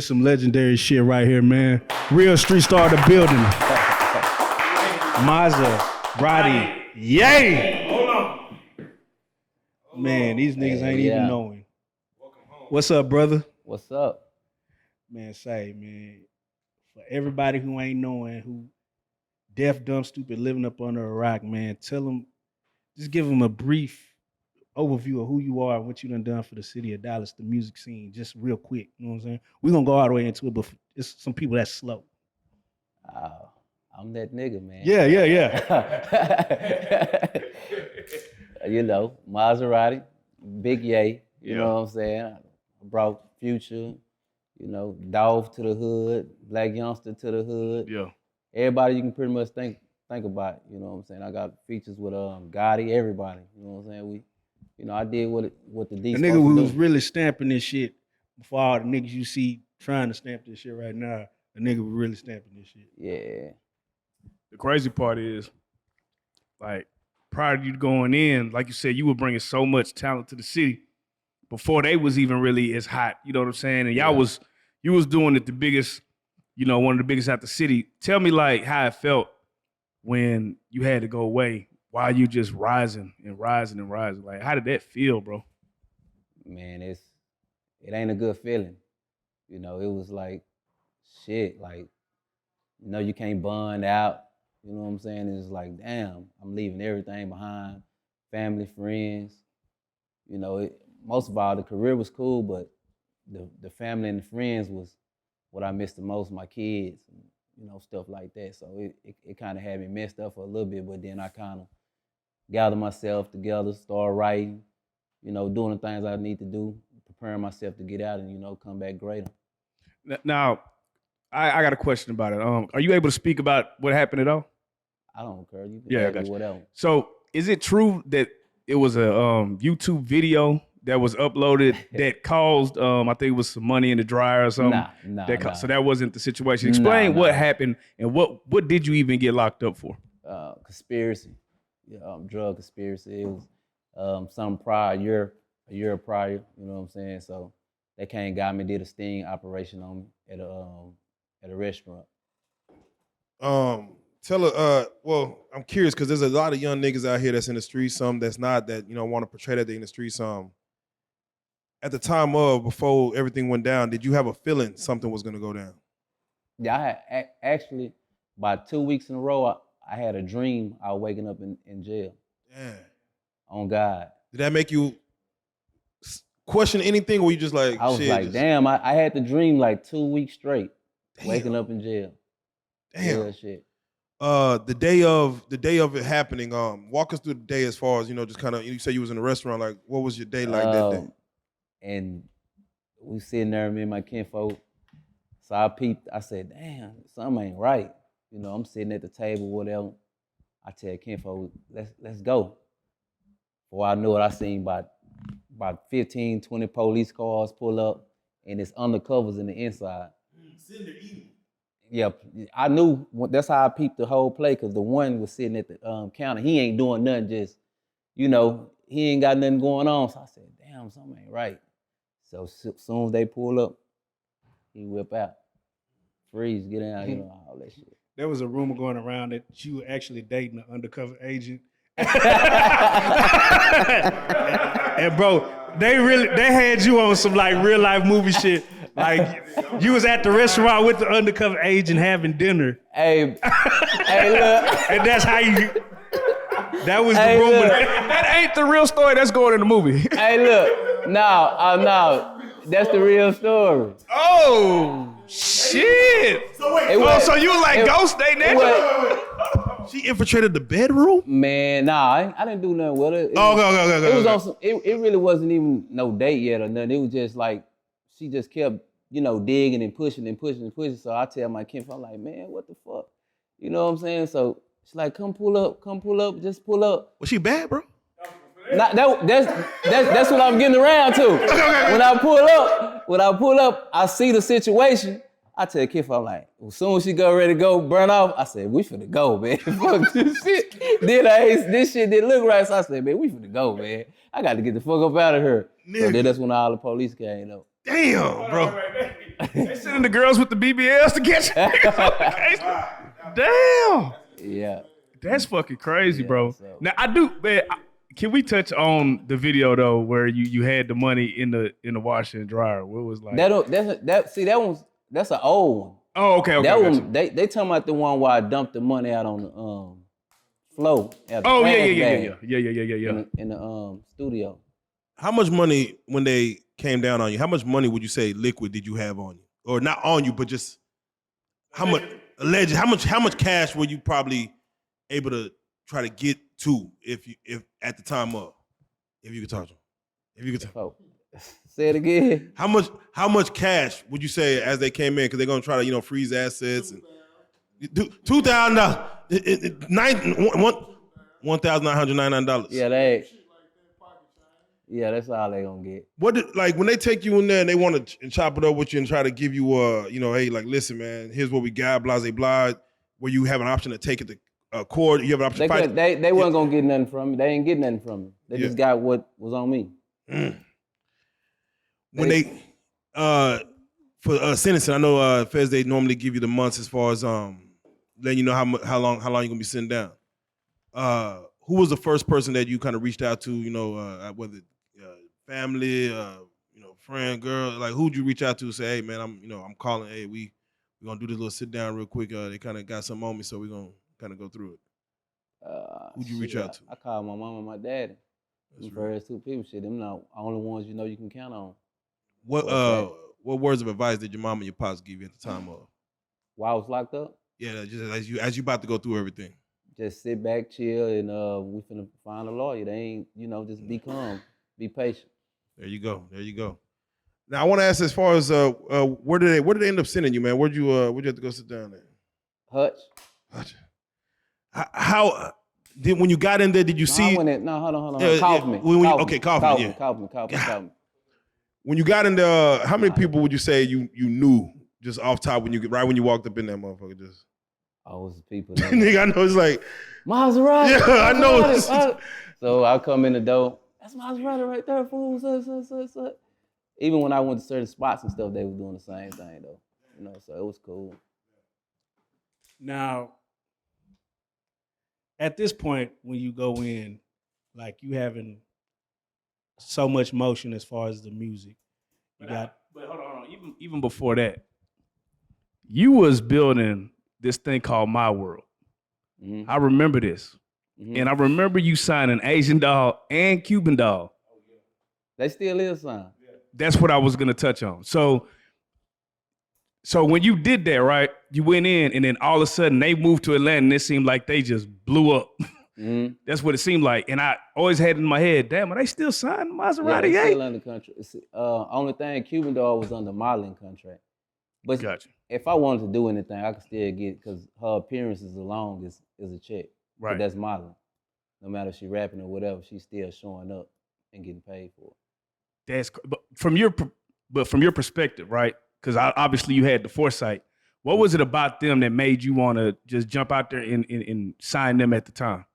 This some legendary shit right here, man. Real street star the building. Maserati Ye. Hold on. Man, these niggas ain't even knowing. What's up, brother? What's up? Man, for everybody who ain't knowing, who deaf, dumb, stupid, living up under a rock, man, tell them, just give them a brief overview of who you are and what you done for the city of Dallas, the music scene, just real quick. You know what I'm saying? We're gonna go all the way into it, but it's some people that's slow. I'm that nigga, man. Yeah. You know, Maserati, Big Ye, you know what I'm saying? I brought Future, you know, Dolph to the hood, Black Youngster to the hood. Yeah. Everybody you can pretty much think about, you know what I'm saying? I got features with Gotti, everybody, you know what I'm saying? I did what the D. The nigga who was really stamping this shit before all the niggas you see trying to stamp this shit right now, the nigga was really stamping this shit. Yeah. The crazy part is, like, prior to you going in, like you said, you were bringing so much talent to the city before they was even really as hot. You know what I'm saying? And you was doing it the biggest, one of the biggest out the city. Tell me, like, how it felt when you had to go away while you just rising and rising and rising. Like, how did that feel, bro? Man, it ain't a good feeling. It was like, shit, like, you can't bond out. You know what I'm saying? It's like, damn, I'm leaving everything behind, family, friends. Most of all, the career was cool, but the family and the friends was what I missed the most, my kids, and, stuff like that. So it kind of had me messed up for a little bit, but then I kind of gathered myself together, start writing, doing the things I need to do, preparing myself to get out and, come back greater. Now, I got a question about it. Are you able to speak about what happened at all? I don't care. You can ask me whatever. So, is it true that it was a YouTube video that was uploaded that caused, I think it was some money in the dryer or something? Nah. So that wasn't the situation. Explain what happened and what did you even get locked up for? Conspiracy, drug conspiracy. It was some a year prior. You know what I'm saying? So they came and got me, did a sting operation on me at a restaurant. Well, I'm curious because there's a lot of young niggas out here that's in the streets, some that's not, that want to portray that they're in the streets. At the time before everything went down, did you have a feeling something was gonna go down? Yeah, I had actually about 2 weeks in a row. I had a dream I was waking up in jail. Yeah. On God. Did that make you question anything, or were you just like, I was like, damn, I had the dream like 2 weeks straight, waking up in jail. Damn. Real shit. The day of it happening, walk us through the day as far as, just kind of, you say you was in a restaurant, like, what was your day like that day? And we sitting there, me and my kinfolk. So I peeped, I said, damn, something ain't right. I'm sitting at the table, whatever. I tell kinfolk, let's go. Before I knew it, I seen about 15, 20 police cars pull up, and it's undercovers in the inside. Sitting there eating. Yeah, I knew, that's how I peeped the whole play, because the one was sitting at the counter. He ain't doing nothing, just, he ain't got nothing going on. So I said, damn, something ain't right. So as soon as they pull up, he whip out. Freeze, get out, all that shit. There was a rumor going around that you were actually dating an undercover agent. And bro, they had you on some like real life movie shit. Like you was at the restaurant with the undercover agent having dinner. Hey, look. And that's how you. That was the rumor. Look. That ain't the real story that's going in the movie. Hey, look. No. That's the real story. Oh, shit. So wait. So you was like ghost dating that? She infiltrated the bedroom? Man, I didn't do nothing with it. Okay. It was on some, it really wasn't even no date yet or nothing. It was just like, she just kept, digging and pushing. So I tell my kinfolk, I'm like, man, what the fuck? You know what I'm saying? So she's like, come pull up, just pull up. Was she bad, bro? That's what I'm getting around to. When I pull up, I see the situation. I tell Kinfolk, I'm like, as soon as she ready to go burn off, I said, we finna go, man. Fuck this shit. This shit didn't look right, so I said, man, we finna go, man. I got to get the fuck up out of here. So then that's when all the police came up. Damn, bro. They sending the girls with the BBLs to catch niggas on the case. Damn. Yeah. That's fucking crazy, Yeah, bro. so- Now I do, man. Can we touch on the video though, where you had the money in the washer and dryer? What was like? That's an old one. Oh, okay. That gotcha. one, they talking about the one where I dumped the money out on the flow. Oh yeah. In the studio. How much money when they came down on you? How much money would you say liquid did you have on you, or not on you, but just how much alleged? How much cash were you probably able to try to get to if at the time of, if you could talk to them, if you could talk. Oh. Say it again. How much cash would you say as they came in? Because they're gonna try to freeze assets and $2,000, $1,999. Yeah, that's all they gonna get. What did, like when they take you in there and they want to chop it up with you and try to give you hey, like, listen, man, here's what we got, blah blah, where you have an option to take it to court, you have an option to fight. They wasn't gonna get nothing from me. They ain't get nothing from me. They just got what was on me. When they for sentencing, I know feds, they normally give you the months as far as letting you know how long you're gonna be sitting down. Who was the first person that you kind of reached out to? Whether family, friend, girl, like who'd you reach out to? Say, hey man, I'm calling. Hey, we're gonna do this little sit down real quick. They kind of got something on me, so we're gonna kind of go through it. Who'd you reach out to? I called my mom and my daddy. The first two people, them the only ones you can count on. What words of advice did your mom and your pops give you at the time of? While I was locked up? Yeah, just as you about to go through everything. Just sit back, chill, and we finna find a lawyer. They ain't, just be calm, be patient. There you go. Now I want to ask, as far as where did they end up sending you, man? Where'd you have to go sit down there? Hutch. How did, when you got in there, did you see? Hold on. Kaufman. Kaufman. When you got in there, how many people would you say you knew just off top when you walked up in that motherfucker? Just all those people. Nigga, I know it's like Maserati. Yeah, I know. So I come in the door. That's Maserati right there, fool. So. Even when I went to certain spots and stuff, they were doing the same thing though. So it was cool. Now, at this point, when you go in, like you having so much motion as far as the music, But hold on. Even before that, you was building this thing called My World. Mm-hmm. I remember this. Mm-hmm. And I remember you signing Asian Doll and Cuban Doll. They still is signed. That's what I was gonna touch on. So when you did that, right, you went in and then all of a sudden they moved to Atlanta and it seemed like they just blew up. Mm-hmm. That's what it seemed like. And I always had in my head, damn, are they still signing Maserati Ye? Still under contract. Only thing, Cuban Doll was under modeling contract. But gotcha. If I wanted to do anything, I could still get, because her appearances alone is a check. Right. That's modeling. No matter if she rapping or whatever, she's still showing up and getting paid for it. But from your perspective, right? Because obviously you had the foresight. What was it about them that made you want to just jump out there and sign them at the time?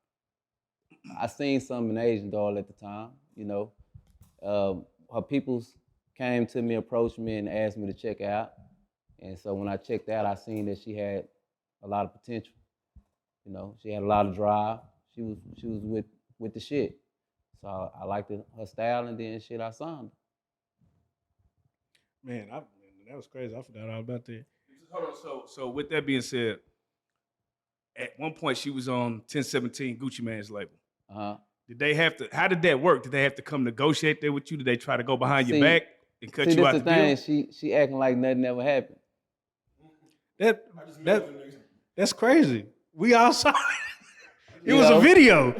I seen something in Asian Doll at the time. Her peoples came to me, approached me, and asked me to check out. And so when I checked out, I seen that she had a lot of potential. She had a lot of drive. She was with the shit. So I liked her style, and then shit, I signed her. Man, that was crazy. I forgot all about that. Hold on. So with that being said, at one point she was on 1017 Gucci Mane's label. Uh-huh. How did that work? Did they have to come negotiate there with you? Did they try to go behind your back and cut you out the deal? She acting like nothing ever happened. That's crazy. We all saw it. It was a video.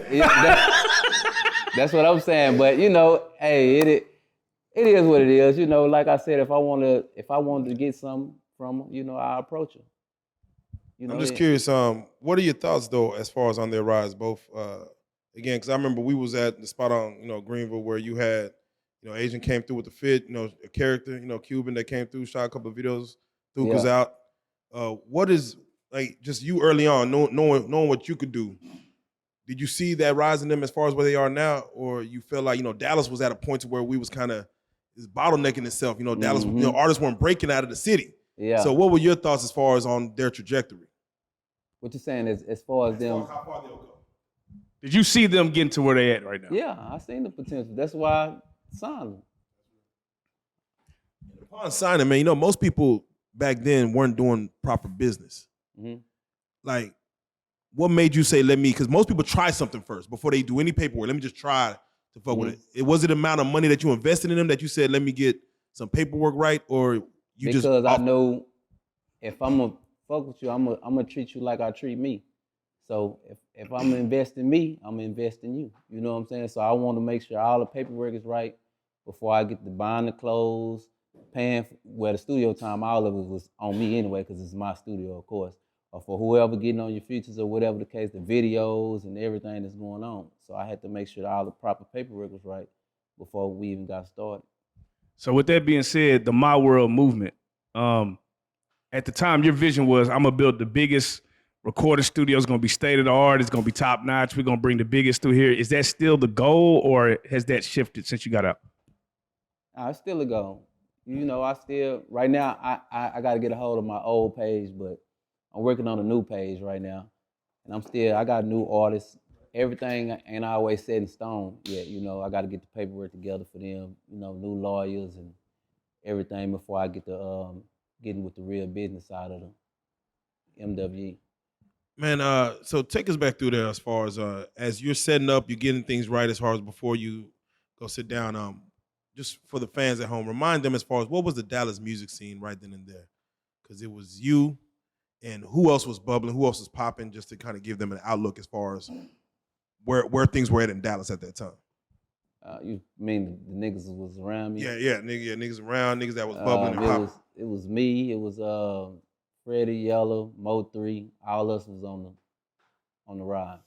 That's what I'm saying. But hey, it is what it is. Like I said, if I wanted to get something from her, I approach her. I'm just curious. What are your thoughts though, as far as on their rise? Both, again, because I remember we was at the spot on Greenville where you had Asian came through with the fit, a character, Cuban that came through, shot a couple of videos, threw us out. What is, like, just you early on, knowing what you could do? Did you see that rise in them as far as where they are now, or you feel like Dallas was at a point to where we was kind of bottlenecking itself. You know, Dallas, you know, artists weren't breaking out of the city. Yeah. So what were your thoughts as far as on their trajectory? What you saying is as far as them? How far they'll go. Did you see them getting to where they at right now? Yeah, I seen the potential. That's why I signed them. Upon signing, man, you know, most people back then weren't doing proper business. Like, what made you say, let me, because most people try something first before they do any paperwork. Let me just try to fuck with it. Was it the amount of money that you invested in them that you said, let me get some paperwork right? Or you because just. Because I know if I'm going to fuck with you, I'm going to treat you like I treat me. So if I'm gonna invest in me, I'm gonna invest in you. You know what I'm saying? So I want to make sure all the paperwork is right before I get to buying the clothes, paying the studio time, all of it was on me anyway, because it's my studio, of course. Or for whoever getting on your features or whatever the case, the videos and everything that's going on. So I had to make sure that all the proper paperwork was right before we even got started. So with that being said, the My World movement, at the time your vision was, I'm gonna build the biggest recording studio, is gonna be state of the art, it's gonna be top notch, we're gonna bring the biggest through here. Is that still the goal, or has that shifted since you got out? It's still a goal. You know, I still, right now, I gotta get a hold of my old page, but I'm working on a new page right now. And I got new artists. Everything ain't always set in stone yet. You know, I gotta get the paperwork together for them, you know, new lawyers and everything before I get to getting with the real business side of the MWE. Man, so take us back through there as far as you're setting up, you're getting things right as far as before you go sit down. Just for the fans at home, remind them as far as what was the Dallas music scene right then and there? Because it was you and who else was bubbling, who else was popping, just to kind of give them an outlook as far as where things were at in Dallas at that time. You mean the niggas was around me? Yeah, niggas around, niggas that was bubbling and popping. It was me, it was Freddie, Yellow, MO3, all us was on the ride.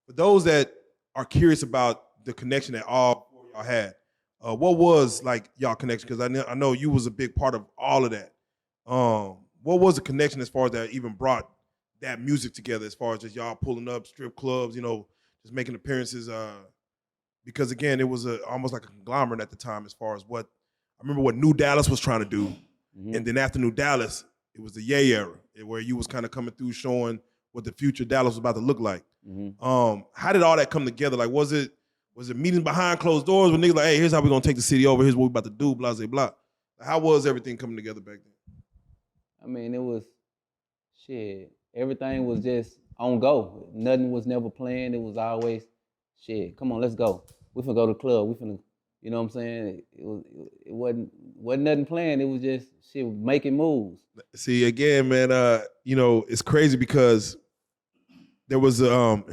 For those that are curious about the connection that all y'all had, what was like y'all connection? Because I know you was a big part of all of that. What was the connection as far as that even brought that music together, as far as just y'all pulling up strip clubs, you know, just making appearances? Because again, it was almost like a conglomerate at the time as far as what, I remember what New Dallas was trying to do. And then after New Dallas, it was the Ye era, where you was kind of coming through showing what the future Dallas was about to look like. How did all that come together? Like, was it meetings behind closed doors when niggas like, hey, here's how we're gonna take the city over, here's what we're about to do, blah, blah, blah. How was everything coming together back then? I mean, it was, shit, everything was just on go. Nothing was never planned. It was always, shit, come on, let's go. We finna go to the club. We finna, you know what I'm saying? It wasn't nothing planned. It was just, shit, making moves. See, again, man, you know, it's crazy because there was an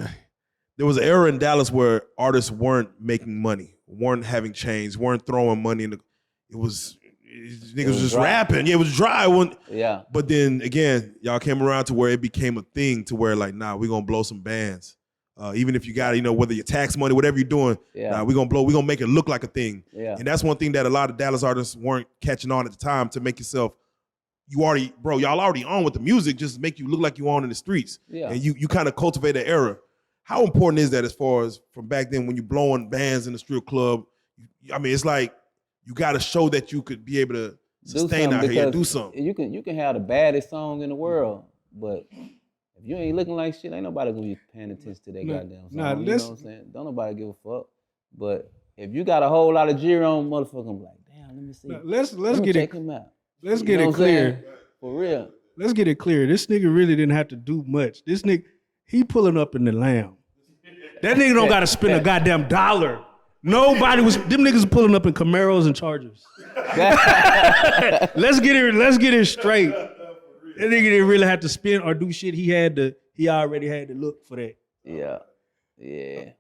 era in Dallas where artists weren't making money, weren't having chains, weren't throwing money in the. Niggas was just dry. rapping. Yeah, it was dry. Yeah. But then again, y'all came around to where it became a thing to where like, nah, we're gonna blow some bands. Even if you got, you know, whether your tax money, whatever you're doing, nah, we're gonna make it look like a thing. Yeah. And that's one thing that a lot of Dallas artists weren't catching on at the time, to make yourself, y'all already on with the music, just make you look like you on in the streets. Yeah. And you kind of cultivate that era. How important is that as far as from back then when you're blowing bands in the strip club? I mean, it's like you got to show that you could be able to sustain out here, do something. You can have the baddest song in the world, but if you ain't looking like shit, ain't nobody gonna be paying attention to that goddamn song. You know what I'm saying? Don't nobody give a fuck. But if you got a whole lot of jewelry on, motherfucker, I'm like, damn, let me see. Let's get check him out. Let's get it clear. For real. Let's get it clear. This nigga really didn't have to do much. This nigga, he pulling up in the Lamb. That nigga don't gotta spend a goddamn dollar. Them niggas pulling up in Camaros and Chargers. Let's get it straight. That nigga didn't really have to spend or do shit. He already had to look for that. Yeah. Yeah.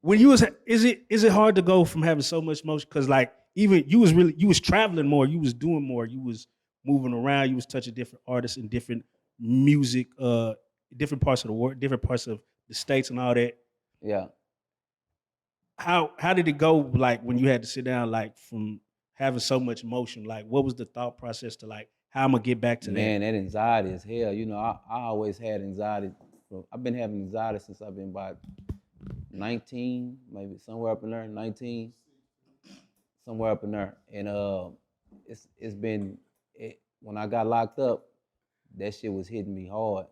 When you was, is it hard to go from having so much motion? Cause like even you was traveling more, you was doing more, you was moving around, you was touching different artists and different music, different parts of the world, different parts of the states and all that. Yeah. How did it go, like, when you had to sit down, like, from having so much motion? Like, what was the thought process to, like, how I'm gonna get back to that? Man, that anxiety is hell. You know, I always had anxiety. I've been having anxiety since I've been about 19, maybe somewhere up in there, 19. somewhere up in there. And it's been when I got locked up, that shit was hitting me hard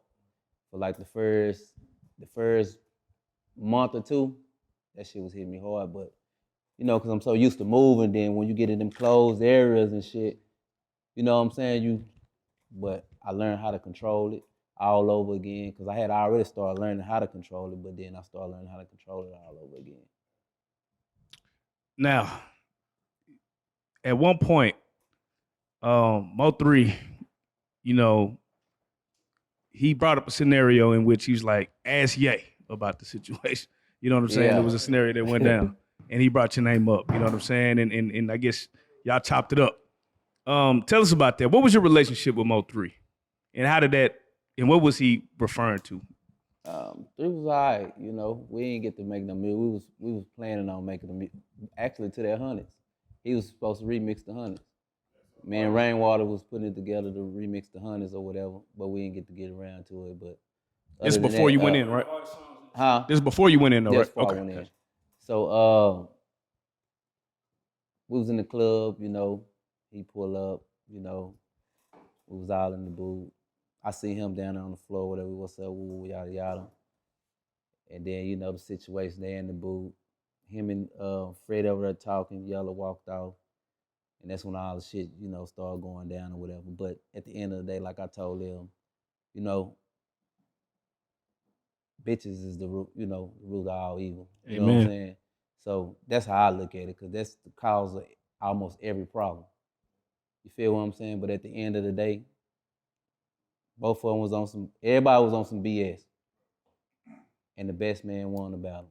for like the first month or two. That shit was hitting me hard, but you know, cause I'm so used to moving. Then when you get in them closed areas and shit, you know what I'm saying? But I learned how to control it all over again, cause I had already started learning how to control it, but then I started learning how to control it all over again. Now, at one point, MO3, you know, he brought up a scenario in which he was like, ask Ye about the situation. You know what I'm saying? Yeah. There was a scenario that went down, and he brought your name up. You know what I'm saying? And I guess y'all chopped it up. Tell us about that. What was your relationship with MO3, and how did that? And what was he referring to? It was all right, you know. We didn't get to make no music. We was planning on making the music, actually to that Hundreds. He was supposed to remix the Hundreds. Me and Rainwater was putting it together to remix the Hundreds or whatever, but we didn't get to get around to it. But This before you went in, right? Huh? This before you went in, though, right? Before I went in. So we was in the club, you know. He pulled up, you know. We was all in the booth. I see him down there on the floor, whatever, what's up, woo, yada, yada. And then, you know, the situation there in the booth. Him and Fred over there talking, Yella walked off. And that's when all the shit, you know, started going down or whatever. But at the end of the day, like I told them, you know, bitches is the root, you know, the root of all evil. You know what I'm saying? So that's how I look at it, because that's the cause of almost every problem. You feel what I'm saying? But at the end of the day, both of them was on some, everybody was on some BS. And the best man won the battle.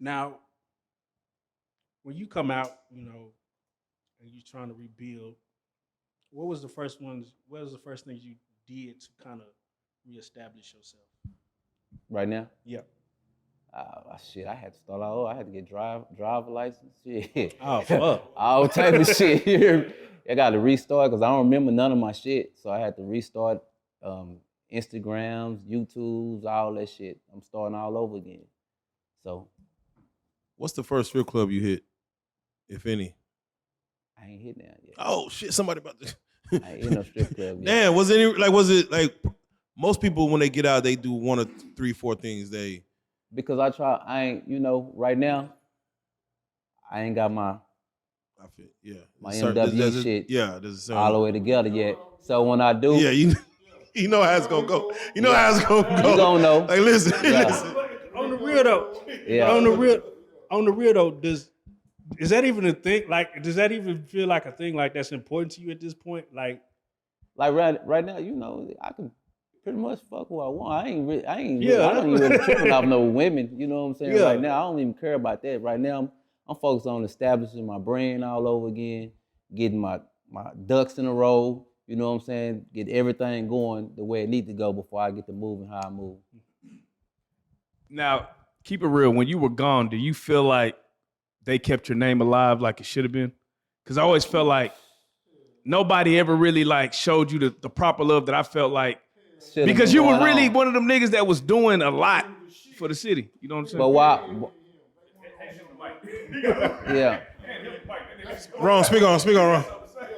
Now, when you come out, you know, and you're trying to rebuild, what was the first things you did to kind of reestablish yourself? Right now? Yeah. Shit, I had to start all over. I had to get driver license. Shit. Oh, fuck. All type of shit here. I got to restart because I don't remember none of my shit. So I had to restart Instagrams, YouTubes, all that shit. I'm starting all over again. So. What's the first strip club you hit, if any? I ain't hit that yet. Oh shit! Somebody about to. I ain't hit no strip club yet. Damn, was it like most people when they get out they do 1 or 3, 4 things they. Because I ain't, you know, right now, I ain't got my. I feel, yeah. My MW shit. Yeah, there's all the way together yet. So when I do. Yeah, you know how it's gonna go. You know how it's gonna go. You gonna know. Like listen. On the real though. Yeah. On the real though, is that even a thing? Like, does that even feel like a thing like that's important to you at this point? Like right now, you know, I can pretty much fuck who I want. I don't even really tripping off no women. You know what I'm saying? Yeah. Right now, I don't even care about that. Right now, I'm focused on establishing my brand all over again, getting my ducks in a row. You know what I'm saying? Get everything going the way it needs to go before I get to moving how I move. Now, keep it real. When you were gone, do you feel like they kept your name alive like it should have been? Because I always felt like nobody ever really like showed you the proper love that I felt like. Because you were really one of them niggas that was doing a lot for the city. You know what I'm saying? But why? Yeah. Ron, speak on, Ron. Yeah,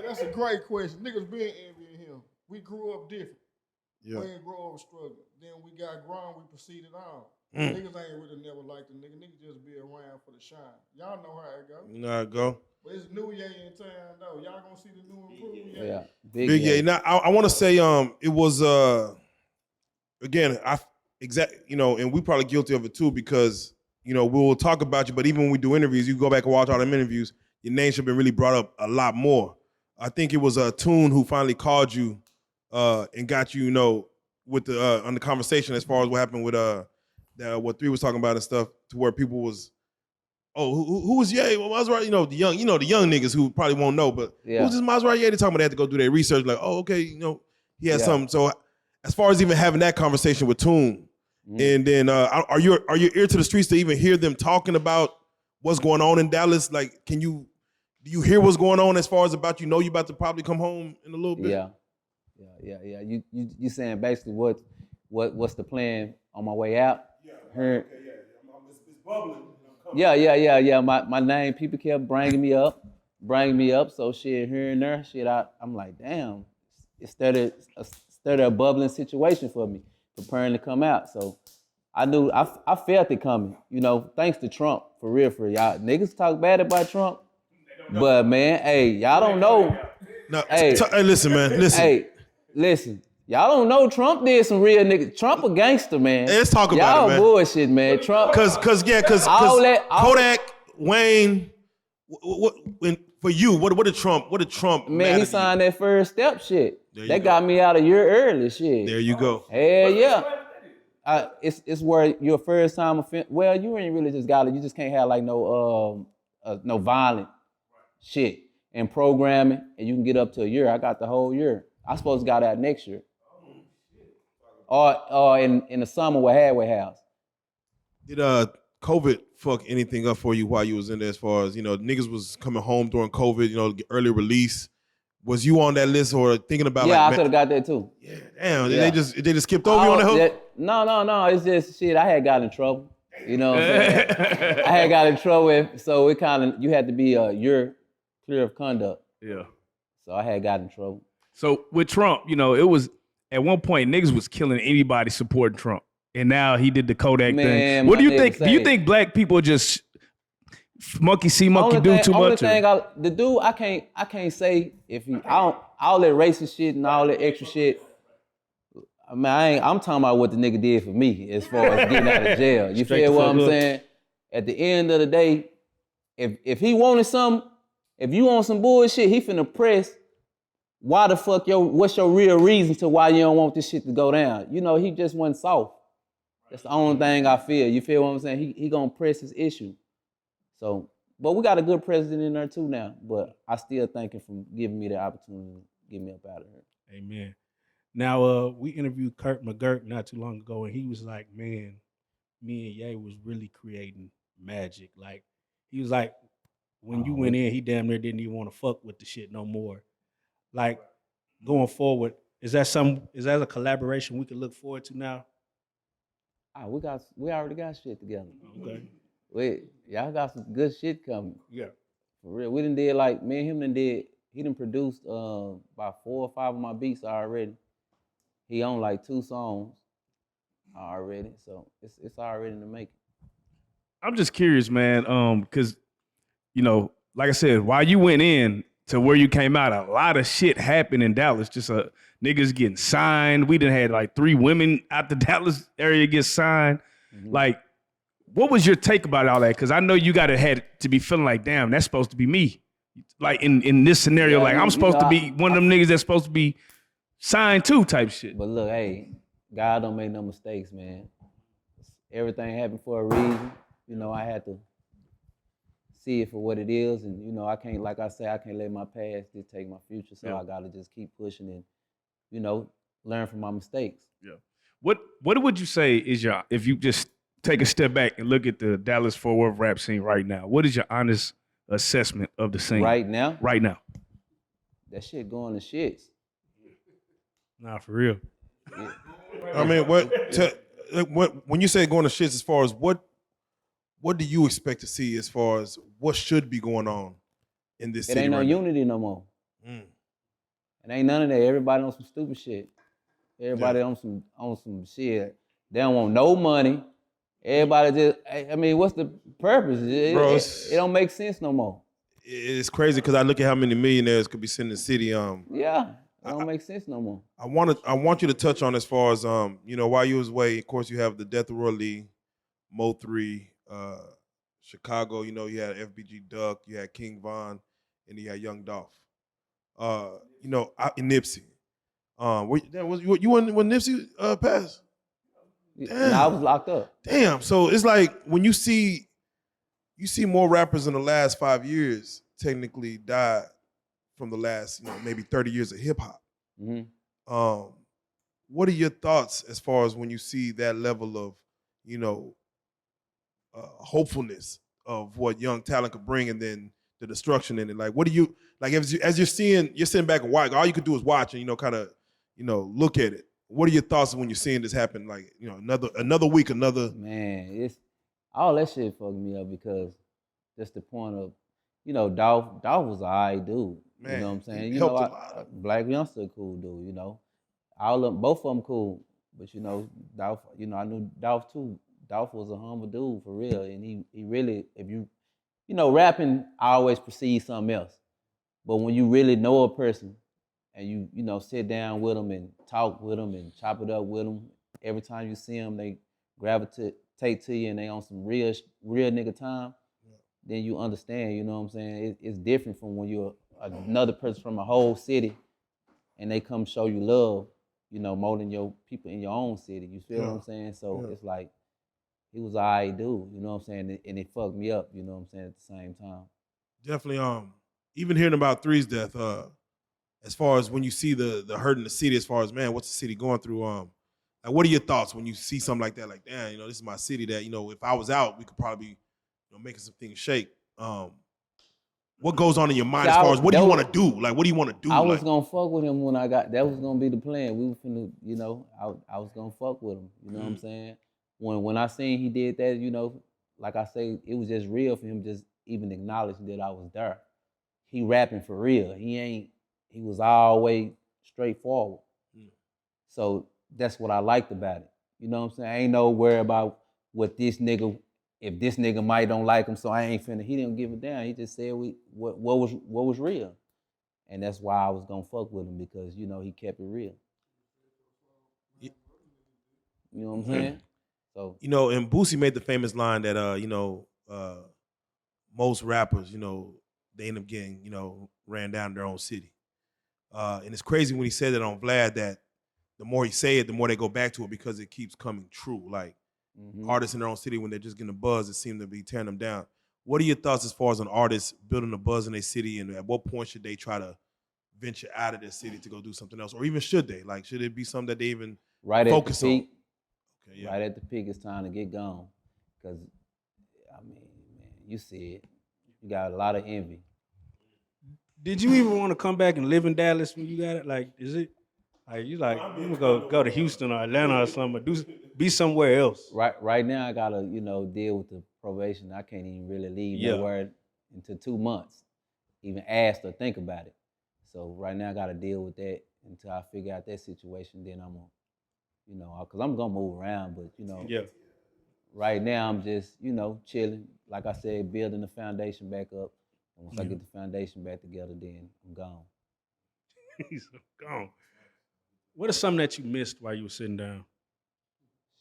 that's a great question. Niggas been envying him. We grew up different. Yeah. We ain't grow up struggling. Then we got grown, we proceeded on. Niggas ain't really never liked a nigga. Niggas just be around for the shine. Y'all know how it go. You know how it go. But it's new Ye in town though. Y'all gonna see the new improved Ye. Yeah. Big Ye. Now I want to say it was again you know, and we probably guilty of it too because you know we'll talk about you, but even when we do interviews, you go back and watch all them interviews, your name should have been really brought up a lot more. I think it was Tune who finally called you and got you, you know, with the on the conversation as far as what happened with what 3 was talking about and stuff, to where people was, oh, who was Ye? Well, Maserati, you know the young niggas who probably won't know, but who's this Maserati Ye? They talking about they had to go do their research, like, oh, okay, you know, he had something. So as far as even having that conversation with Tune, and then are your ear to the streets to even hear them talking about what's going on in Dallas? Like, do you hear what's going on as far as about you about to probably come home in a little bit? Yeah. You saying basically what's the plan on my way out? Yeah. Okay, yeah. It's bubbling. I'm Yeah. My name, people kept bringing me up. So shit, here and there, shit, I'm like, damn, it started a bubbling situation for me, preparing to come out. So I knew, I felt it coming, thanks to Trump, for real. Y'all niggas talk bad about Trump, but man, hey, y'all don't know. No, Hey, hey, listen, man, listen. Hey, listen. Y'all don't know Trump did some real niggas. Trump a gangster, man. Hey, let's talk about y'all it, man. Bullshit, man. Trump. Cause Kodak, Wayne, for you, what did Trump? Man, he signed that first step shit. That got me out a year early, shit. There you go. Hell yeah. It's where your first time offense. Well, you ain't really just got it. You just can't have like no violent shit and programming, and you can get up to a year. I got the whole year. I supposed to got out next year. Or in the summer with Hadway House. Did COVID fuck anything up for you while you was in there? As far as niggas was coming home during COVID, early release. Was you on that list or thinking about? Yeah, like, I could have got that too. Yeah, damn. Yeah. They just skipped over you on the hook. No. It's just shit. I had got in trouble. You know what I'm saying? I had got in trouble, so it kind of, you had to be a year clear of conduct. Yeah. So I had got in trouble. So with Trump, it was at one point niggas was killing anybody supporting Trump, and now he did the Kodak thing. What do you think? Do you think black people just monkey see, monkey do too much? I can't say if he all that racist shit and all that extra shit. I mean, I'm talking about what the nigga did for me as far as getting out of jail. You feel what I'm saying? At the end of the day, if he wanted something, if you want some bullshit, he finna press. Why the fuck what's your real reason to why you don't want this shit to go down? He just went soft. That's the only thing I feel. You feel what I'm saying? He gonna press his issue. So, but we got a good president in there too now. But I still thank him for giving me the opportunity to get me up out of here. Amen. Now, we interviewed Curt MgGurt not too long ago, and he was like, man, me and Ye was really creating magic. Like, he was like, when you went in, he damn near didn't even want to fuck with the shit no more. Like, going forward, is that a collaboration we can look forward to now? We already got shit together. Okay. Y'all got some good shit coming. Yeah. For real. We done did like, me and him done did, he done produced about 4 or 5 of my beats already. He on like 2 songs already. So it's already in the making. I'm just curious, man, because, like I said, while you went in to where you came out, a lot of shit happened in Dallas. Just niggas getting signed. We done had like 3 women out the Dallas area get signed. Mm-hmm. Like, what was your take about all that? Because I know you had to be feeling like, damn, that's supposed to be me. Like in this scenario, yeah, like I'm supposed to be one of them niggas that's supposed to be signed too type shit. But look, hey, God don't make no mistakes, man. Everything happened for a reason. I had to see it for what it is, and I can't, like I say, I can't let my past dictate my future. So I gotta just keep pushing and, learn from my mistakes. Yeah. What would you say is if you just take a step back and look at the Dallas Fort Worth rap scene right now? What is your honest assessment of the scene right now? Right now, that shit going to shits. Nah, for real. Yeah. I mean, what when you say going to shits, as far as what do you expect to see as far as what should be going on in this city? It ain't no unity no more. It ain't none of that. Everybody on some stupid shit. Everybody on some shit. They don't want no money. Everybody just, I mean, what's the purpose? It don't make sense no more. It's crazy because I look at how many millionaires could be sitting in the city. Yeah, it don't make sense no more. I want you to touch on as far as while you was away. Of course, you have the death of Roy Lee, MO3, Chicago. You had FBG Duck, you had King Von, and you had Young Dolph. In Nipsey. You when Nipsey passed? Damn. I was locked up. Damn. So it's like when you see more rappers in the last 5 years technically died from the last maybe 30 years of hip hop. Mm-hmm. What are your thoughts as far as when you see that level of hopefulness of what young talent could bring, and then the destruction in it? Like, what do you like as you're sitting back and watch? All you could do is watch and look at it. What are your thoughts when you're seeing this happen? Like, another week, another. Man, all that shit fucked me up because just the point of, you know, Dolph was an alright dude. Man, you know what I'm saying? he You know, helped a lot. Black Youngster, cool dude. You know, all of both of them cool. But you know, Dolph, you know, I knew Dolph too. Dolph was a humble dude for real, and he really, if you know, rapping, I always perceive something else. But when you really know a person and you know, sit down with them and talk with them and chop it up with them, every time you see them, they gravitate to you and they on some real nigga time, then you understand, you know what I'm saying? It's different from when you're another person from a whole city and they come show you love, you know, more than your people in your own city. You feel what I'm saying? So it's like, he was all right dude, you know what I'm saying? And it fucked me up, you know what I'm saying, at the same time. Definitely, even hearing about Three's death, as far as when you see the hurt in the city, as far as, man, what's the city going through? Like, what are your thoughts when you see something like that? Like, damn, you know, this is my city that, you know, if I was out, we could probably be, you know, making some things shake. What goes on in your mind as far as what do you want to do? Like, what do you want to do? I was gonna fuck with him when I got, that was gonna be the plan. We were finna, you know, I was gonna fuck with him, you know what I'm saying? When I seen he did that, you know, like I say, it was just real for him just even acknowledging that I was there. He rapping for real. He was always straightforward. So that's what I liked about it. You know what I'm saying? I ain't no worry about what this nigga, if this nigga might don't like him, so I ain't finna, he didn't give a damn. He just said what was real. And that's why I was gonna fuck with him, because, you know, he kept it real. You know what I'm saying? So, you know, and Boosie made the famous line that, you know, most rappers, you know, they end up getting, you know, ran down in their own city. And it's crazy when he said that on Vlad that the more he say it, the more they go back to it because it keeps coming true. Like, artists in their own city, when they're just getting a buzz, it seems to be tearing them down. What are your thoughts as far as an artist building a buzz in their city, and at what point should they try to venture out of their city to go do something else? Or even should they? Like, should it be something that they even focus on? Okay, right at the peak, it's time to get gone. Because, I mean, man, you see it. You got a lot of envy. Did you even want to come back and live in Dallas when you got it? Like, is it like you gonna go to Houston or Atlanta or something, or be somewhere else? Right now, I gotta, you know, deal with the probation. I can't even really leave nowhere until 2 months, even ask or think about it. So right now, I gotta deal with that until I figure out that situation. Then I'm gonna, you know, because I'm gonna move around, but you know, right now I'm just, you know, chilling. Like I said, building the foundation back up. And once I get the foundation back together, then I'm gone. He's gone. What is something that you missed while you were sitting down?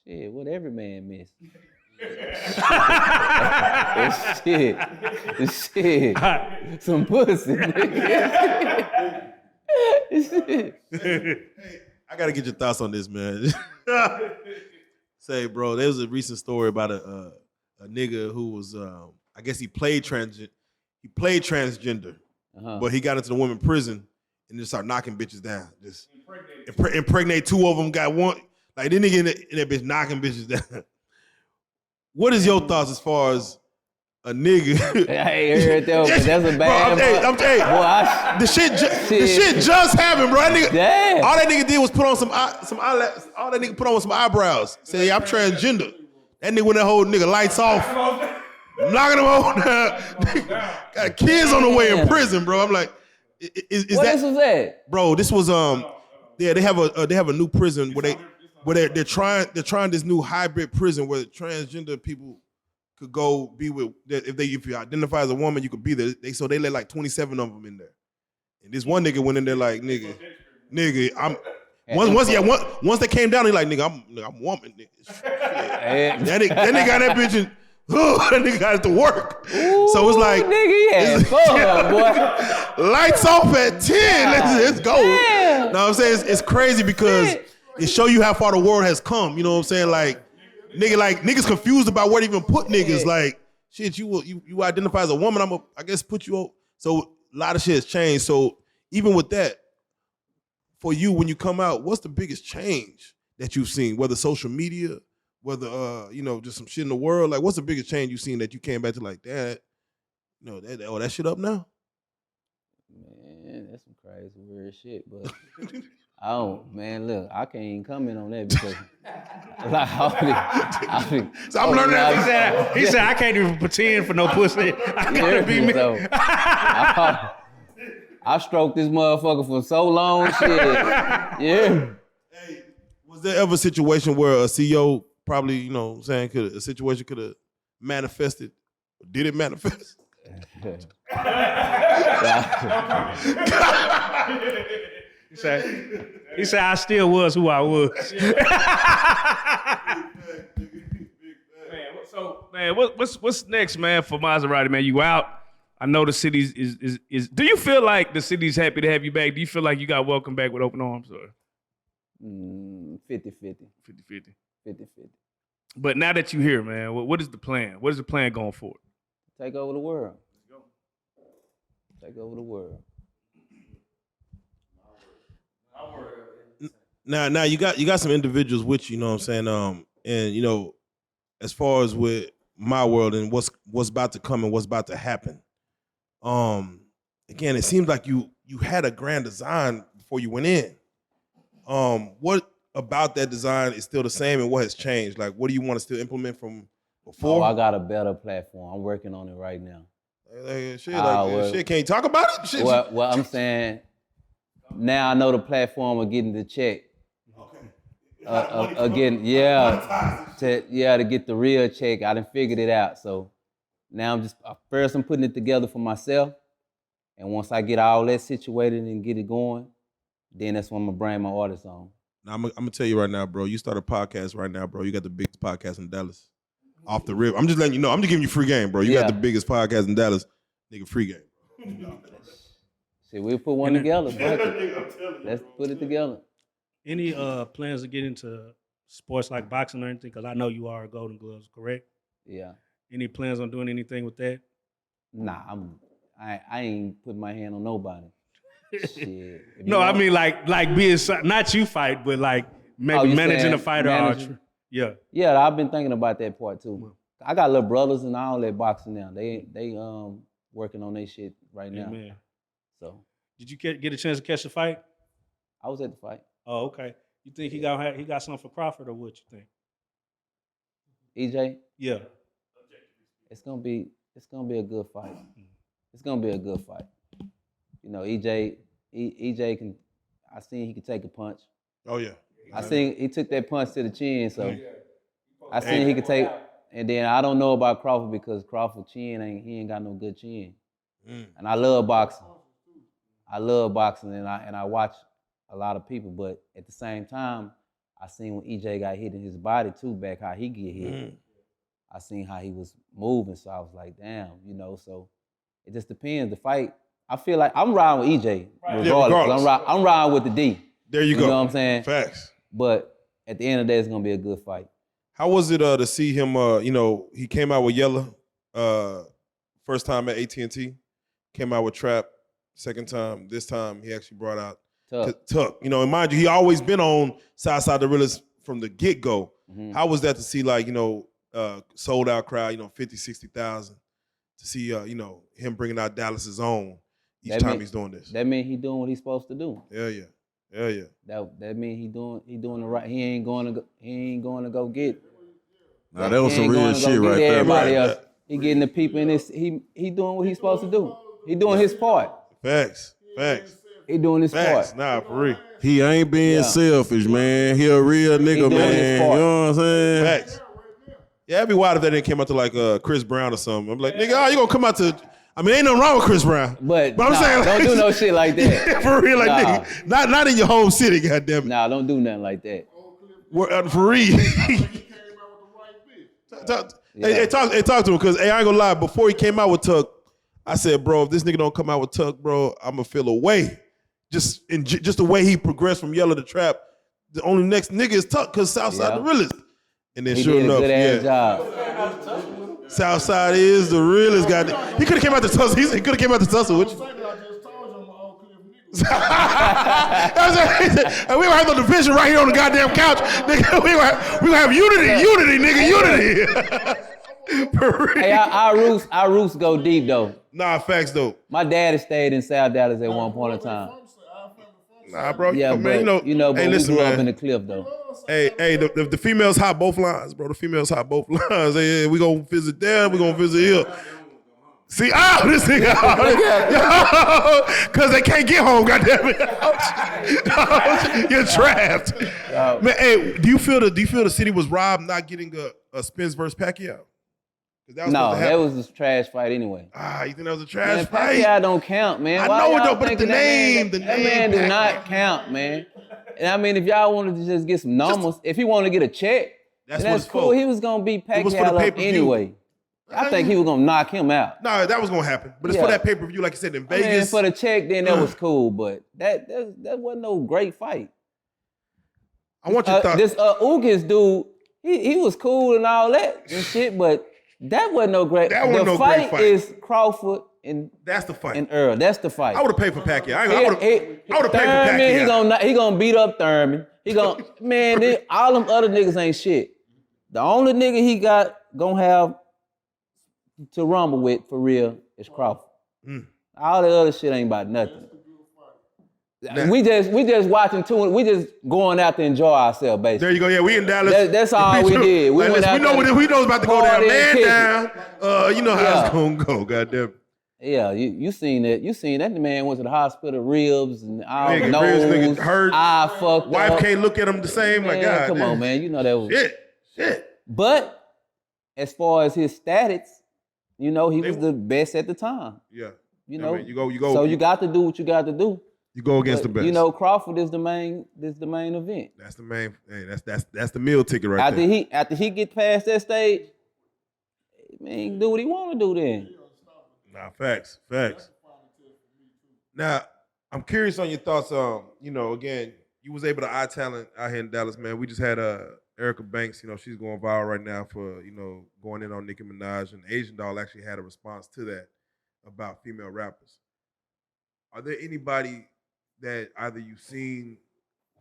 Shit, what every man missed. Shit. Some pussy. Hey, I gotta get your thoughts on this, man. Say, bro, there was a recent story about a nigga who was, I guess he played transgender, but he got into the women prison and just started knocking bitches down. Just impregnate two of them, got one. Like, this nigga in that bitch knocking bitches down. What is your thoughts as far as a nigga? I ain't heard that, but that's a bad. Bro, the shit just happened, bro. Nigga, all that nigga did was put on some eyelash. All that nigga put on was some eyebrows. Say, yeah, I'm transgender. That nigga, when that whole nigga lights off, knocking them over. Got kids on the way in prison, bro. I'm like, is what that? This was that? Bro, this was yeah, they have a new prison where they're trying this new hybrid prison where transgender people could go be with, if you identify as a woman, you could be there. So they let like 27 of them in there. And this one nigga went in there like, nigga, once they came down, he like, nigga, I'm woman, nigga. That nigga got that bitch in, that nigga got it to work. Ooh, so it's like, nigga, boy. Lights off at 10. Let's go. Damn. Know what I'm saying? It's crazy because it show you how far the world has come. You know what I'm saying? Like, niggas confused about where to even put niggas. Like, shit, you identify as a woman, I guess put you up. So a lot of shit has changed. So even with that, for you, when you come out, what's the biggest change that you've seen? Whether social media, whether you know, just some shit in the world. Like, what's the biggest change you've seen that you came back to like, that, you know, that shit up now? Man, that's some crazy weird shit. But Oh man, look, I can't even comment on that because like So I'm learning that. He said, I can't even pretend for no pussy. I gotta be me. So, I stroked this motherfucker for so long, shit. Yeah. Hey, was there ever a situation where a CEO probably, you know what I'm saying, a situation could have manifested? Did it manifest? He said, I still was who I was. Man, what's next, man, for Maserati, man? You out? I know the city's is. Do you feel like the city's happy to have you back? Do you feel like you got welcomed back with open arms? Or 50-50. 50-50. 50-50. But now that you're here, man, what is the plan? What is the plan going forward? Take over the world. Take over the world. Now you got some individuals with you know what I'm saying, and you know, as far as with my world and what's about to come and what's about to happen. Again, it seems like you had a grand design before you went in. What about that design is still the same, and what has changed? Like, what do you want to still implement from before? Oh, I got a better platform. I'm working on it right now. Shit, can't you talk about it? Shit. Well, I'm saying now I know the platform of getting the check. Again, to get the real check. I done figured it out. So now I'm putting it together for myself. And once I get all that situated and get it going, then that's when I'm gonna bring my artists on. Now, I'm gonna tell you right now, bro. You start a podcast right now, bro. You got the biggest podcast in Dallas. Off the rip. I'm just letting you know. I'm just giving you free game, bro. You got the biggest podcast in Dallas. Nigga, free game. See, we'll put one together. Let's put it together. Any plans to get into sports like boxing or anything? Because I know you are a Golden Gloves, correct? Yeah. Any plans on doing anything with that? Nah, I ain't putting my hand on nobody. Shit. No, I mean like being not you fight, but like maybe managing a fighter. Yeah. Yeah, I've been thinking about that part too. I got little brothers and all that boxing now. They working on their shit right now. Amen. So. Did you get a chance to catch the fight? I was at the fight. Oh, okay. You think he got something for Crawford, or what you think? EJ? Yeah. It's gonna be a good fight. It's gonna be a good fight. You know, EJ can. I seen he could take a punch. Oh yeah. I seen he took that punch to the chin, so I seen he could take. And then I don't know about Crawford because Crawford chin ain't got no good chin. And I love boxing. And I watch a lot of people, but at the same time, I seen when EJ got hit in his body too, back how he get hit. I seen how he was moving, so I was like, damn, you know. So it just depends. The fight, I feel like I'm riding with EJ regardless. I'm riding with the D. There you go. You know what I'm saying? Facts. But at the end of the day, it's gonna be a good fight. How was it to see him? You know, he came out with Yella first time at AT&T, came out with Trap second time. This time he actually brought out Tuck. You know, and mind you, he always been on Southside the Realest from the get-go. How was that to see, like, you know, sold out crowd, you know, 50, 60,000 to see, you know, him bringing out Dallas's own each time he's doing this? That mean he doing what he's supposed to do. Yeah. That mean he doing the right. He ain't going to go get. Nah, that was some real shit right there. Everybody else, he getting the people in this. He doing what he's supposed to do. He doing his part. Facts. He doing his part. Nah, for real. He ain't being selfish, man. He a real nigga, man. You know what I'm saying? Facts. Yeah, it'd be wild if that didn't come out to like Chris Brown or something. I'm like, nigga, how you gonna come out to? I mean, ain't nothing wrong with Chris Brown. But I'm saying, don't do no shit like that. For real, like nigga, not in your home city, goddamn it. Nah, don't do nothing like that. For real. Hey, talk to him, because I ain't gonna lie. Before he came out with Tuck, I said, bro, if this nigga don't come out with Tuck, bro, I'm gonna feel away. Just the way he progressed from Yellow to Trap, the only next nigga is Tuck, because Southside the realest. And then He sure did enough, a good ass job. Southside is the realest guy. He could have came out to Tulsa. He could have came out to Tulsa with you. And we gonna have the division right here on the goddamn couch, nigga. We gonna have unity, nigga, unity. Hey, our roots go deep though. Nah, facts though. My daddy stayed in South Dallas at one point in time. Nah, bro. Yeah, Man, but hey, but listen, we grew up man. in the cliff though. Hey, the females hot both lines, bro. The females hot both lines. Hey, we gonna visit there. We gonna visit here. See, this nigga, because they can't get home. Goddamn it, you're trapped. Man, hey, do you feel the city was robbed not getting a Spence versus Pacquiao? No, that was a trash fight anyway. You think that was a trash fight? Pacquiao don't count, man. I Why know it y'all don't, but thinking the name that man do not count, man. And I mean, if y'all wanted to just get some numbers, if he wanted to get a check, that's cool. He was gonna beat Pacquiao up anyway. I think he was gonna knock him out. No, that was gonna happen. But it's for that pay-per-view, like you said, in Vegas. I mean, for the check, then that was cool, but that wasn't no great fight. I want your thoughts. This Ugis dude, he was cool and all that and shit, but that wasn't no great. The fight is Crawford and that's the fight. And Earl. That's the fight. I would have paid for Pacquiao. I would have paid for Pacquiao. He gonna beat up Thurman. Man, all them other niggas ain't shit. The only nigga he got gonna have to rumble with for real is Crawford. All the other shit ain't about nothing. We just watching too. We just going out to enjoy ourselves, basically. There you go. Yeah, we in Dallas. That's all we did. We went out we know it's about to go down, man down. You know how it's gonna go. Goddamn. Yeah, you seen that. You seen that man went to the hospital, ribs and all nigga, nose, nigga hurt. eye fucked Wife up. can't look at him the same. Man, like God. Come on, man. You know that was shit. But as far as his stats, he was the best at the time. Yeah. You know, you go. So you got to do what you got to do. You go against the best. Crawford is the main event. That's the main. Hey, that's the meal ticket right there. After he get past that stage, man, he can do what he want to do then. Nah, facts. Now, I'm curious on your thoughts. Again, you was able to eye talent out here in Dallas, man. We just had Erica Banks. She's going viral right now for going in on Nicki Minaj, and Asian Doll actually had a response to that about female rappers. Are there anybody that either you've seen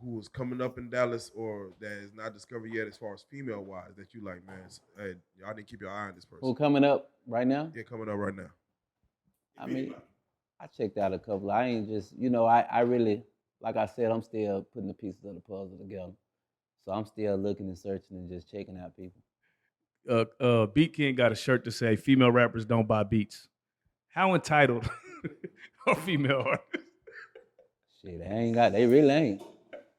who is coming up in Dallas or that is not discovered yet as far as female-wise that you like, man, hey, y'all need to keep your eye on this person? Who coming up right now? Yeah, coming up right now. I mean, I checked out a couple. I ain't just, I really, like I said, I'm still putting the pieces of the puzzle together. So I'm still looking and searching and just checking out people. Beat King got a shirt to say, female rappers don't buy beats. How entitled are female artists? Shit, they really ain't.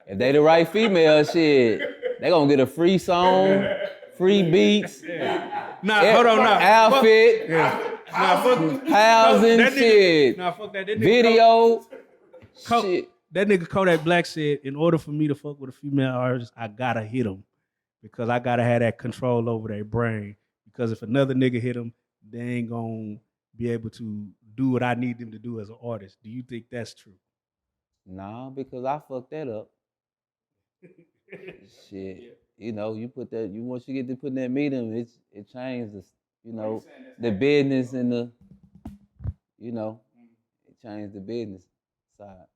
If they the right female, shit, they gonna get a free song, free beats, hold on, outfit, housing, shit, fuck that. Video, shit. That nigga Kodak Black said, in order for me to fuck with a female artist, I gotta hit them because I gotta have that control over their brain. Because if another nigga hit them, they ain't gonna be able to do what I need them to do as an artist. Do you think that's true? Nah, because I fucked that up. Shit, you put that. Once you get to putting that meat in, it changes. The business and the, it changed the business side.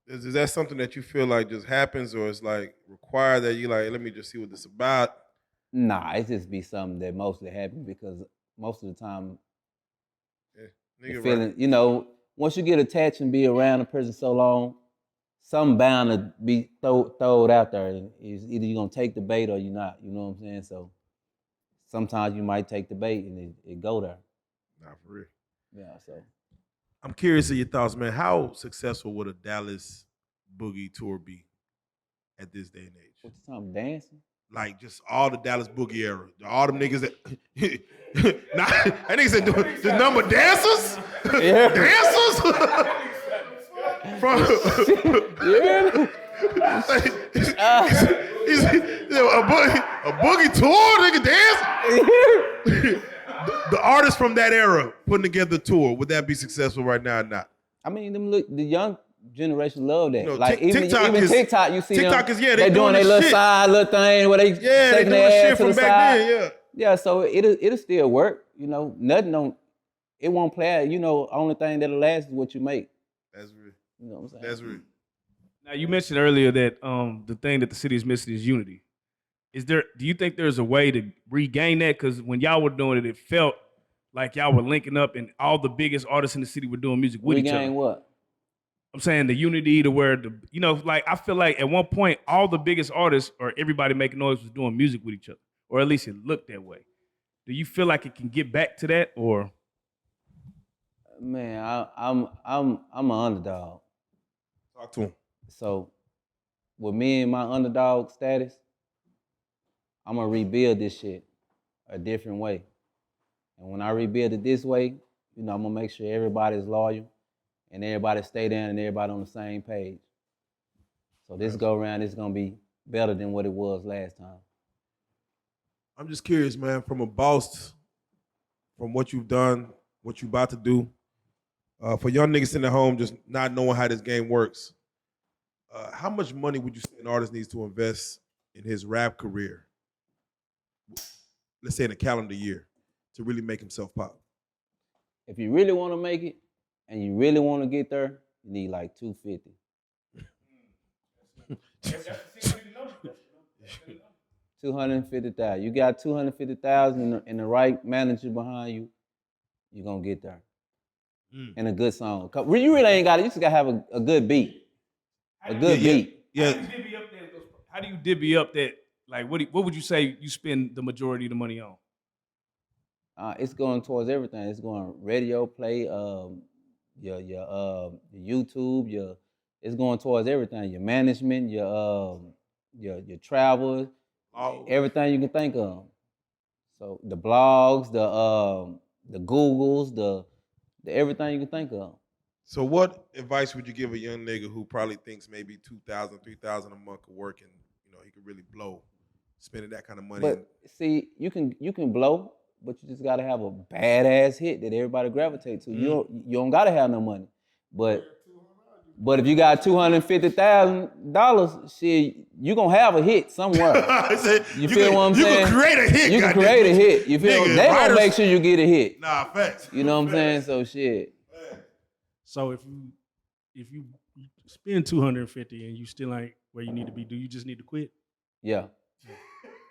Is that something that you feel like just happens, or it's like required that you like? Let me just see what this about. Nah, it just be something that mostly happens because most of the time, the feeling, once you get attached and be around a person so long, something bound to be thrown out there. It's either you're gonna take the bait or you're not. You know what I'm saying? So sometimes you might take the bait and it go there. Not for real. Yeah. So I'm curious of your thoughts, man. How successful would a Dallas boogie tour be at this day and age? What you talking about, dancing? Like just all the Dallas boogie era, all them niggas that that nigga said the number dancers, dancers from a boogie tour, nigga dance. The artists from that era putting together a tour, would that be successful right now or not? I mean, the young generation love that. TikTok, you see TikTok them, they doing their little side little thing where they taking their ass to the side. Yeah, so it'll still work. Nothing on it won't play out. Only thing that'll last is what you make. That's real. You know what I'm saying? That's real. Now you mentioned earlier that the thing that the city is missing is unity. Do you think there's a way to regain that? Because when y'all were doing it, it felt like y'all were linking up and all the biggest artists in the city were doing music with each other. Regain what? I'm saying the unity to where like I feel like at one point all the biggest artists or everybody making noise was doing music with each other, or at least it looked that way. Do you feel like it can get back to that, or? Man, I'm an underdog. Talk to him. So with me and my underdog status, I'm gonna rebuild this shit a different way. And when I rebuild it this way, I'm gonna make sure everybody's loyal and everybody stay down and everybody on the same page. So this go around, it's gonna be better than what it was last time. I'm just curious, man, from a boss, from what you've done, what you about to do, for young niggas sitting at home just not knowing how this game works, how much money would you say an artist needs to invest in his rap career, let's say in a calendar year, to really make himself pop? If you really want to make it and you really want to get there, you need like 250. 250,000. You got 250,000 and the right manager behind you, you're gonna get there. And a good song. You really ain't got it. You just gotta have a good beat. A good beat. Yeah. How do you divvy up that? Like, what would you say you spend the majority of the money on? It's going towards everything. It's going radio play, your YouTube, it's going towards everything. Your management, your travel, everything you can think of. So the blogs, the Googles, the everything you can think of. So what advice would you give a young nigga who probably thinks maybe $2,000, $3,000 a month could work and he could really blow, spending that kind of money? But see, you can blow, but you just gotta have a badass hit that everybody gravitate to. You don't gotta have no money, but if you got $250,000, shit, you gonna have a hit somewhere. You feel what I'm saying? You can create a hit. You can create a hit. You feel? They gonna make sure you get a hit. Nah, facts. You know what I'm saying? So shit. So if you spend 250 and you still ain't where you need to be, do you just need to quit? Yeah.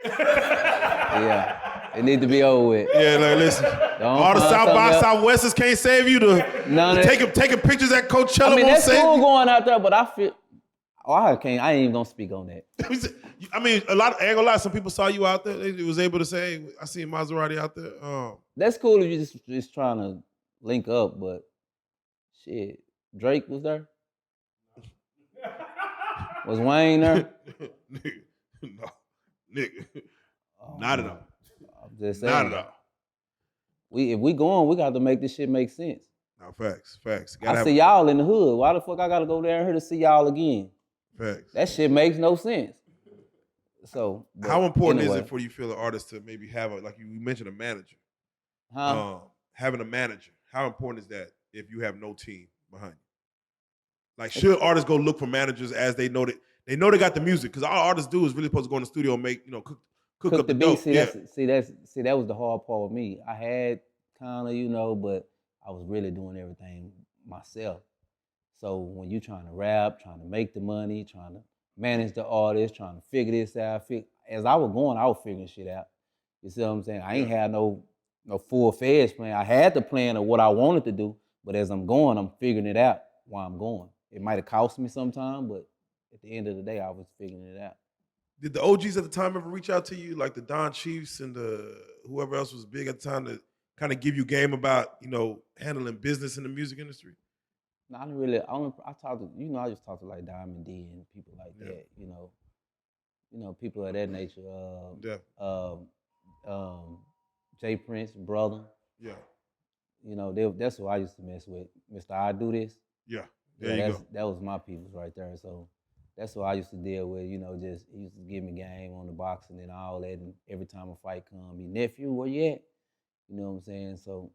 Yeah. It need to be over with. Yeah, like listen. All the South by Southwesters can't save you to taking pictures at Coachella. I mean, won't that's save cool you. going out there, but I feel I ain't even gonna speak on that. I mean, I ain't gonna lie, some people saw you out there. They was able to say, I seen Maserati out there. That's cool if you just trying to link up, but shit. Drake was there? Was Wayne there? No, nigga. Not at all. I'm just saying. Not at all. If we going, we got to make this shit make sense. No, facts. I see y'all in the hood. Why the fuck I gotta go there to see y'all again? Facts. That shit makes no sense. So how important is it for you feel an artist to maybe have like you mentioned a manager? Having a manager. How important is that if you have no team behind you? Like, should artists go look for managers as they know they got the music? Because all artists do is really supposed to go in the studio and make, cook up the beat. That was the hard part with me. I had kind of, but I was really doing everything myself. So when you trying to rap, trying to make the money, trying to manage the artist, trying to figure this out, as I was going, I was figuring shit out. You see what I'm saying? I ain't had no full-fledged plan. I had the plan of what I wanted to do, but as I'm going, I'm figuring it out while I'm going. It might have cost me some time, but at the end of the day, I was figuring it out. Did the OGs at the time ever reach out to you, like the Don Chiefs and whoever else was big at the time, to kind of give you game about, handling business in the music industry? No, I didn't really. I talked to, I just talked to like Diamond D and people like that. People of that nature. Jay Prince, brother. Yeah. That's who I used to mess with. Mr. I Do This. Yeah. That was my peoples right there. So that's what I used to deal with. He used to give me game on the boxing and all that. And every time a fight come, your nephew, where you at? You know what I'm saying? So,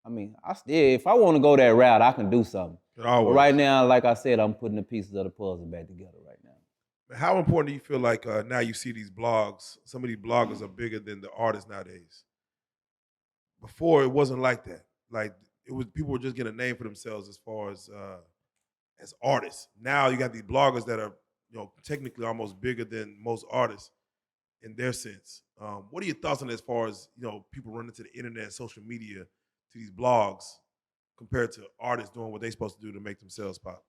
I mean, if I want to go that route, I can do something. But right now, like I said, I'm putting the pieces of the puzzle back together right now. How important do you feel like now you see these blogs, some of these bloggers are bigger than the artists nowadays? Before, it wasn't like that. Like, people were just getting a name for themselves as far as artists. Now you got these bloggers that are, technically almost bigger than most artists in their sense. What are your thoughts on as far as, people running to the internet and social media to these blogs compared to artists doing what they're supposed to do to make themselves pop?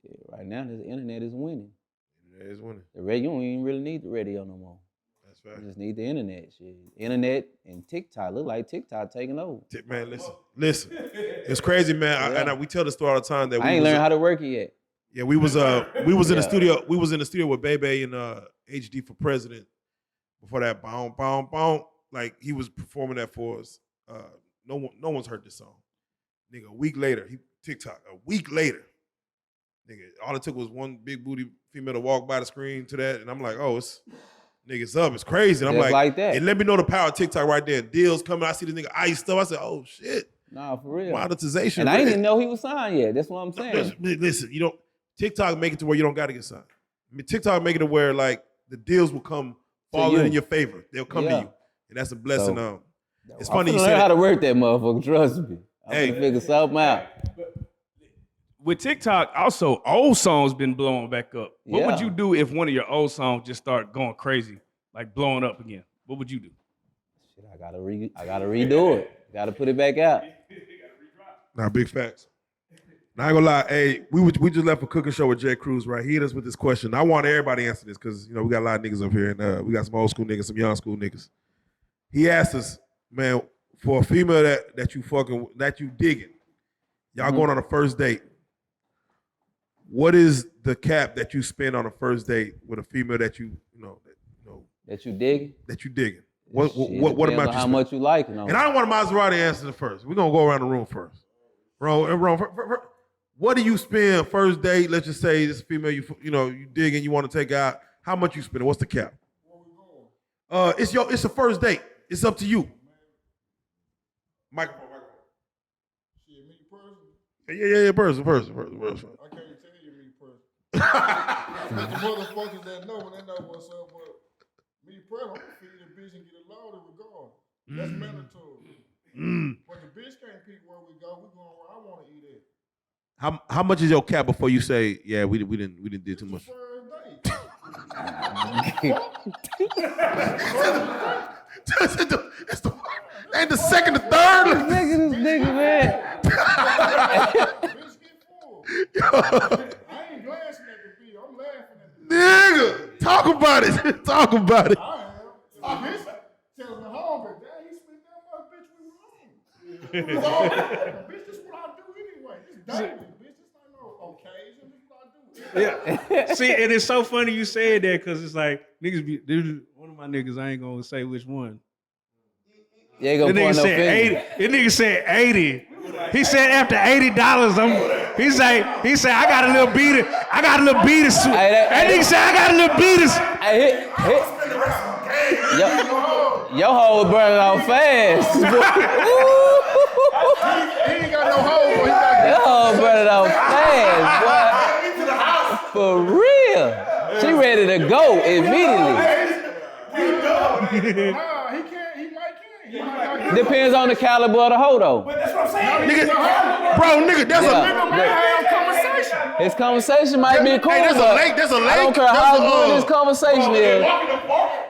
Shit, right now, the internet is winning. Yeah, it's winning. The radio, you don't even really need the radio no more. That's right. You just need the internet. Shit, internet and TikTok look like TikTok taking over. Man, listen. It's crazy, man. We tell the story all the time that I ain't learned how to work it yet. Yeah, we was in the studio. We was in the studio with Bebe and HD for President. Before that, boom, boom, boom. Like he was performing that for us. No one's heard this song. Nigga, a week later, TikTok. A week later, nigga, all it took was one big booty female to walk by the screen to that, and I'm like, oh, it's up. It's crazy. And I'm Just like that. And let me know the power of TikTok right there. Deals coming. I see this nigga ice stuff. I said, oh shit. Nah, for real. Monetization. And I didn't even know he was signed yet. That's what I'm saying. Listen, TikTok make it to where you don't got to get signed. I mean, TikTok make it to where like the deals will come falling in your favor. They'll come to you, and that's a blessing. So, it's funny you learn said how to work that motherfucker. Trust me. I'm gonna figure something out. With TikTok, also old songs been blowing back up. What would Yeah. you do if one of your old songs just start going crazy, like blowing up again? What would you do? Shit, I gotta redo it. Gotta put it back out. Nah, big facts. Now, I ain't gonna lie. Hey, we just left a cooking show with Jay Cruz, right? He hit us with this question. I want everybody to answer this because we got a lot of niggas up here, and we got some old school niggas, some young school niggas. He asked us, man, for a female that you digging, y'all going on a first date. What is the cap that you spend on a first date with a female that you That you digging? That you digging? What amount you how spend? much you like? And I don't want a Maserati answer first. We're gonna go around the room first. Bro, what do you spend first date? Let's just say this female you dig and you want to take out. How much you spend? What's the cap? It's a first date. It's up to you. Microphone. Shit, me personally. Yeah, person. I can't tell you me personally. But the motherfuckers that know, they know what's up. But me personally, I'm gonna feed the bitch and get it loaded regardless. That's mandatory. But the bitch can't pick where we go. We going where I want to eat at. How much is your cap before you say, yeah, we didn't do too much? First date. Ain't the second or third? Nigga, this nigga, man. Bitch get full. I ain't glancing at the bill. I'm laughing at the bill. Nigga, talk about it. Talk about it. I am. Bitch telling the homie, dad, he spent that much, bitch, we wrong. Bitch, this is what I do anyway. This daily, bitch. This ain't no occasion. This is what I do. Yeah. See, and it's so funny you said that because it's like niggas one of my niggas, I ain't gonna say which one. You ain't gonna point no finger. 80. That nigga said 80. He said after $80, he said I got a little beater. I got a little beater suit. That nigga said I got a little beater. Hey, your hoe was burning off fast. He ain't got no hole, boy. He got Your hoe burning off fast, boy. For real. She ready to go immediately. he might can't. Depends on the caliber of the hoe, though. That's what I'm saying. Nigga, that's Conversation. His conversation might be cool, there's a but lake. I don't care how good his conversation is.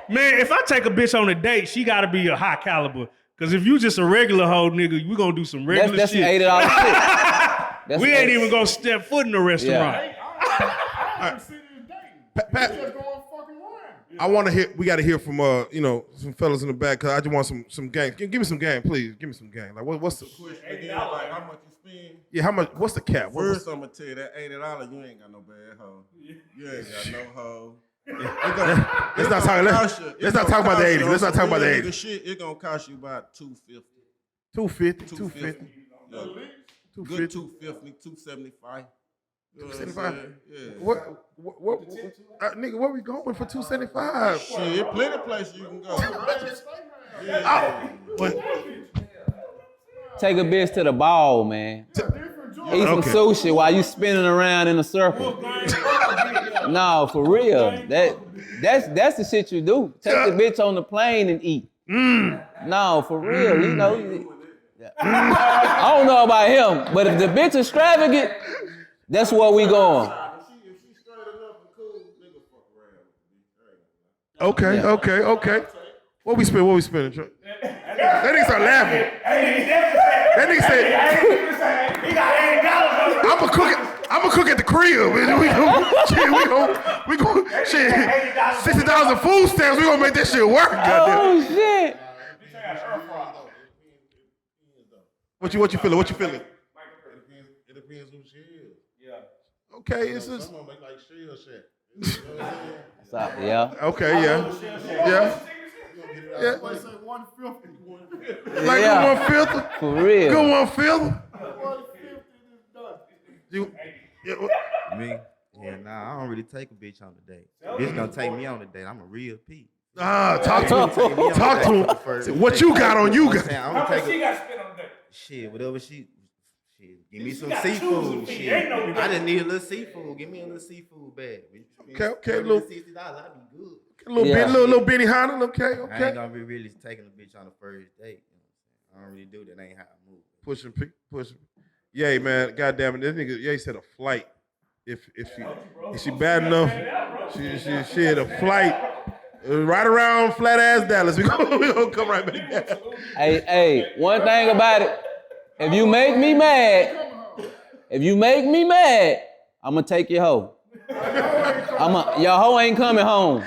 Man, if I take a bitch on a date, she gotta be a high caliber. Cause if you just a regular hoe nigga, we gonna do some regular That's shit. $80 shit. We ain't even gonna step foot in the restaurant. I don't see this date. Pat, Just going fucking around. we gotta hear from some fellas in the back, cause I just want some game. Give me some game, please. Give me some game. Like what's the Question again, like how much you spend? Yeah, how much what's the cap? First, I'm gonna tell you that $80, you ain't got no bad hoe. You ain't got no hoe. Let's not talk about the 80. Let's not talk about the 80. Shit, it's gonna cost you about $250. 250. Yeah. Good 250, 275. You know what I'm 275. saying? Yeah. What nigga, where we going for 275? Shit, plenty of places you can go. Take a bitch to the ball, man. Eat some sushi while you spinning around in a circle. No, for real. That's the shit you do. Take the bitch on the plane and eat. No, for real. You know. I don't know about him, but if the bitch is extravagant, that's where we going. Okay. What we spending? That nigga start laughing. That nigga said, I'm gonna cook at the crib. Man. We go, shit, $60 in food stamps. We gonna make that shit work. Goddamn. Oh shit. What you feeling? What you feeling? It depends who she is. Yeah. Okay, it's just. Some of them make like shell shit. You know what I'm saying? So, yeah. Okay, yeah. Yeah. Yeah. Like say 150. Like Yeah. good 1/5. For real. Good 1/5. 150 is done. You, Me? Yeah, nah, I don't really take a bitch on the date. Bitch gonna take me on the date. I'm a real P. talk to him. Talk to him. What you got on you? I'm saying, I'm gonna take got spent on that? shit, whatever she. Shit, give me some seafood. Shit, I just need a little seafood. Give me a little seafood bag. Okay, $60, little I'd be good. little Benny Hanna. Okay, I ain't okay. gonna be really taking a bitch on the first date. You know what I'm saying? I don't really do that. Ain't how I move. Pushing. Yeah, man. Goddamn it, this nigga. Yeah, he said a flight. If she bad enough, she had a flight right around flat ass Dallas. We gonna come right back down. Hey, one thing about it, if you make me mad, I'm gonna take your hoe. Your hoe ain't coming home.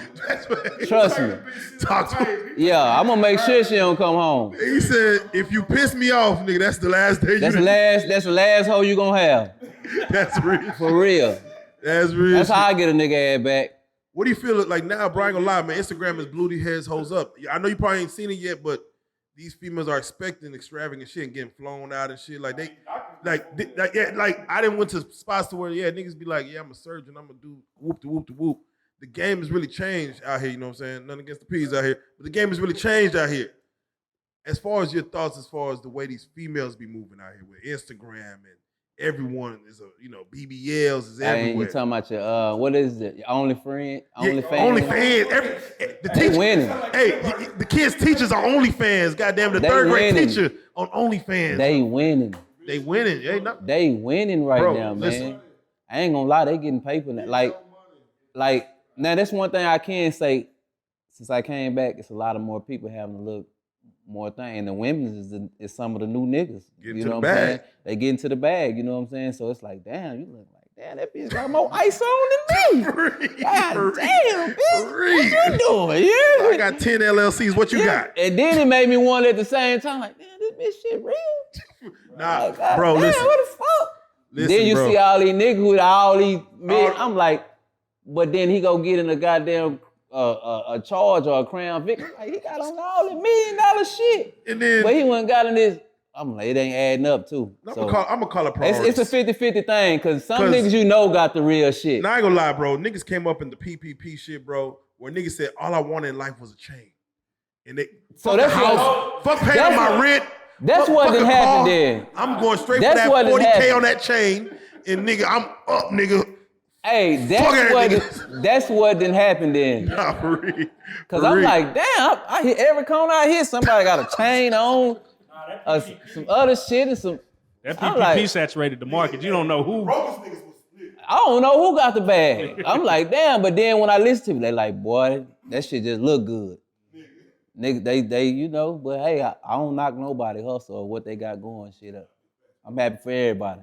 Trust me. Talk to him. Yeah, I'm gonna make sure she don't come home. He said, if you piss me off, nigga, that's the last day. That's the last hoe you gonna have. That's real. For real. That's real. That's how I get a nigga ass back. What do you feel like now, bro? I ain't gonna lie, man. Instagram is blew these heads hoes up. I know you probably ain't seen it yet, but these females are expecting extravagant shit and getting flown out and shit. Like I didn't went to spots to where niggas be like, yeah, I'm a surgeon, I'm gonna do whoop to whoop. The game has really changed out here. You know what I'm saying? Nothing against the P's out here, but the game has really changed out here. As far as your thoughts, as far as the way these females be moving out here with Instagram and everyone is BBLs is everywhere. You talking about your what is it? Your OnlyFans? OnlyFans. The teacher winning. Hey, the kids' teachers are OnlyFans. Goddamn, the third grade teacher on OnlyFans. They winning. They winning. They winning right Bro, now, man. listen. I ain't gonna lie, they getting paper now. Like now, that's one thing I can say. Since I came back, it's a lot of more people having a look more thing. And the women is some of the new niggas. Get to the bag. They get into the bag, you know what I'm saying? So it's like, damn, you look like, damn, that bitch got more ice on than me. God damn, bitch. What you doing? Yeah. I got 10 LLCs. What you got? And then it made me wonder at the same time, like, damn, this bitch shit real. Nah, Like, God bro, damn, listen. what the fuck? Listen, Then you bro. see all these niggas with all these men. I'm like, but then he go get in a goddamn a charge or a Crown Vic. Like, he got on all the $1 million shit. And then, But he wasn't got in this. I'm like, it ain't adding up too. I'm So gonna call it priorities. it's a 50-50 thing, because some niggas got the real shit. Now I ain't gonna lie, bro. Niggas came up in the PPP shit, bro, where niggas said all I wanted in life was a chain. And they So fuck that's the house, fuck paying that's my what- rent. That's fuck- what fuck done a happened car. then. I'm going straight That's for that what done 40K happened. on that chain. And nigga, I'm up, nigga. Hey, that's what didn't happen then. Nah, for real. Cause For I'm real. like, damn, I hear every corner I hear somebody got a chain on, some other shit and some. That I'm PPP like- saturated the market. You don't know who. I don't know who got the bag. I'm like, damn, but then when I listen to it, they like, boy, that shit just look good. Nigga, they, but hey, I don't knock nobody hustle or what they got going shit up. I'm happy for everybody.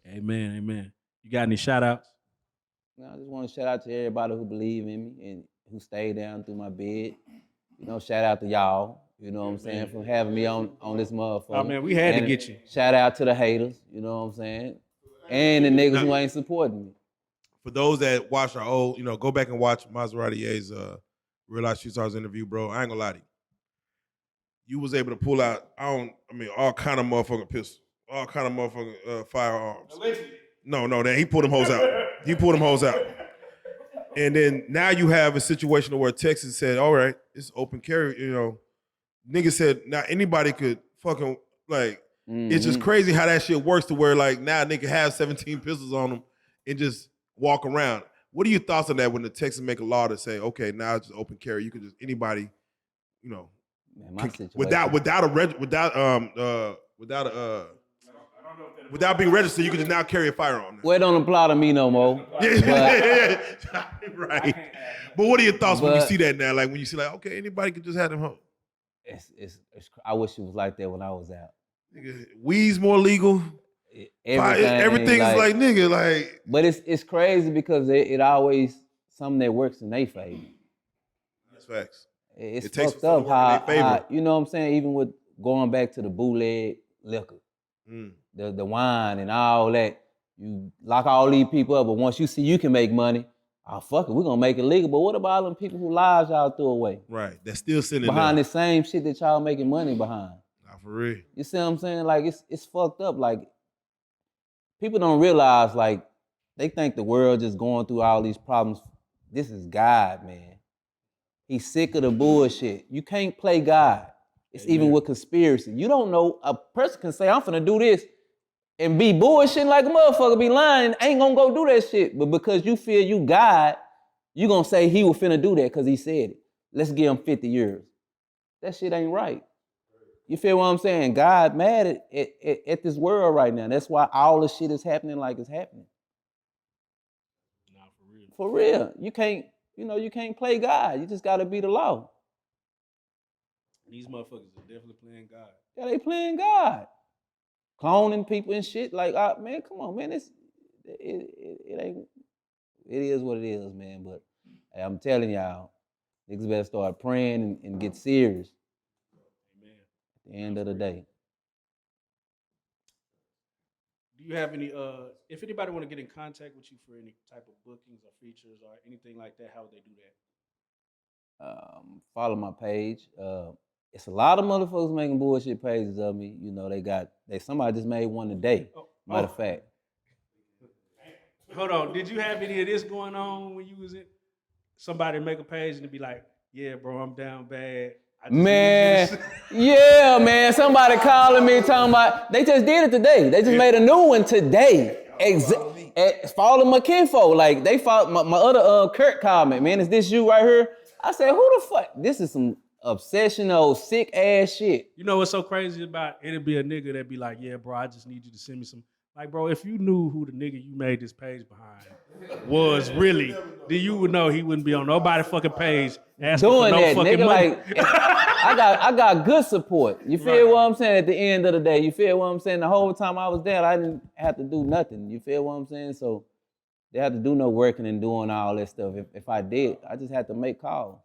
Amen. You got any shout outs? I just want to shout out to everybody who believe in me and who stayed down through my bed. Shout out to y'all. You know what I'm saying? For having me on this motherfucker. Oh man, we had to And get you. Shout out to the haters. You know what I'm saying? And the niggas who ain't supporting me. For those that watch our old, go back and watch Maserati Ye's RealLyfe Street Starz interview, bro. I ain't gonna lie to you. You was able to pull out, all kind of motherfucking pistols, all kind of motherfucking firearms. No, he pulled them hoes out. And then now you have a situation where Texas said, all right, it's open carry, Niggas said, now anybody could fucking, it's just crazy how that shit works to where, now nigga have 17 pistols on them and just walk around. What are your thoughts on that when the Texas make a law to say, okay, now it's just open carry, you can just, anybody, Man, my situation. without being registered, you can just now carry a firearm. Well, it don't apply to me no more. Yeah. Right. But what are your thoughts when you But- see that now? Like when you see okay, anybody can just have them home. It's I wish it was like that when I was out. Nigga, weed's more legal. everything is like nigga, like. But it's crazy because it always something that works in their favor. That's facts. It's It takes fucked up something to work in their how favor. you know what I'm saying. Even with going back to the bootleg liquor, the wine and all that, you lock all these people up. But once you see you can make money, oh fuck it, we're gonna make it legal. But what about all them people whose lives y'all threw away? Right, that's still sitting behind there. the same shit that y'all making money behind. Nah, for real. You see what I'm saying? Like it's fucked up. Like people don't realize, like they think the world just going through all these problems. This is God, man. He's sick of the bullshit. You can't play God. It's even with conspiracy. You don't know, a person can say, I'm finna do this and be bullshitting like a motherfucker, be lying, ain't gonna go do that shit. But because you feel you God, you gonna say he was finna do that because he said it. Let's give him 50 years. That shit ain't right. You feel what I'm saying? God mad at this world right now. That's why all the shit is happening like it's happening. Nah, for real. For real. You can't play God. You just gotta be the law. These motherfuckers are definitely playing God. Yeah, they playing God. Cloning people and shit. Like, man, come on, man. It ain't, it is what it is, man. But hey, I'm telling y'all, niggas better start praying and get serious. Amen. At the end of the day. Do you have any, if anybody want to get in contact with you for any type of bookings or features or anything like that, how would they do that? Follow my page. It's a lot of motherfuckers making bullshit pages of me. You know, somebody just made one today. Matter of fact. Hold on. Did you have any of this going on when you was in? Somebody make a page and be like, yeah, bro, I'm down bad. Man, yeah, man. Somebody calling me talking about, they just did it today. They just made a new one today. Follow my kinfolk. Like, they followed my other Curt comment, man, is this you right here? I said, who the fuck? This is some obsessional, sick ass shit. You know what's so crazy about it? It'd be a nigga that be like, yeah, bro, I just need you to send me some. Like, bro, if you knew who the nigga you made this page behind was really, then you would know he wouldn't be on nobody fucking page asking doing for no that, fucking nigga. money. Like, I got good support. You feel what I'm saying? At the end of the day, you feel what I'm saying? The whole time I was there, I didn't have to do nothing. You feel what I'm saying? So they had to do no working and doing all that stuff. If I did, I just had to make calls.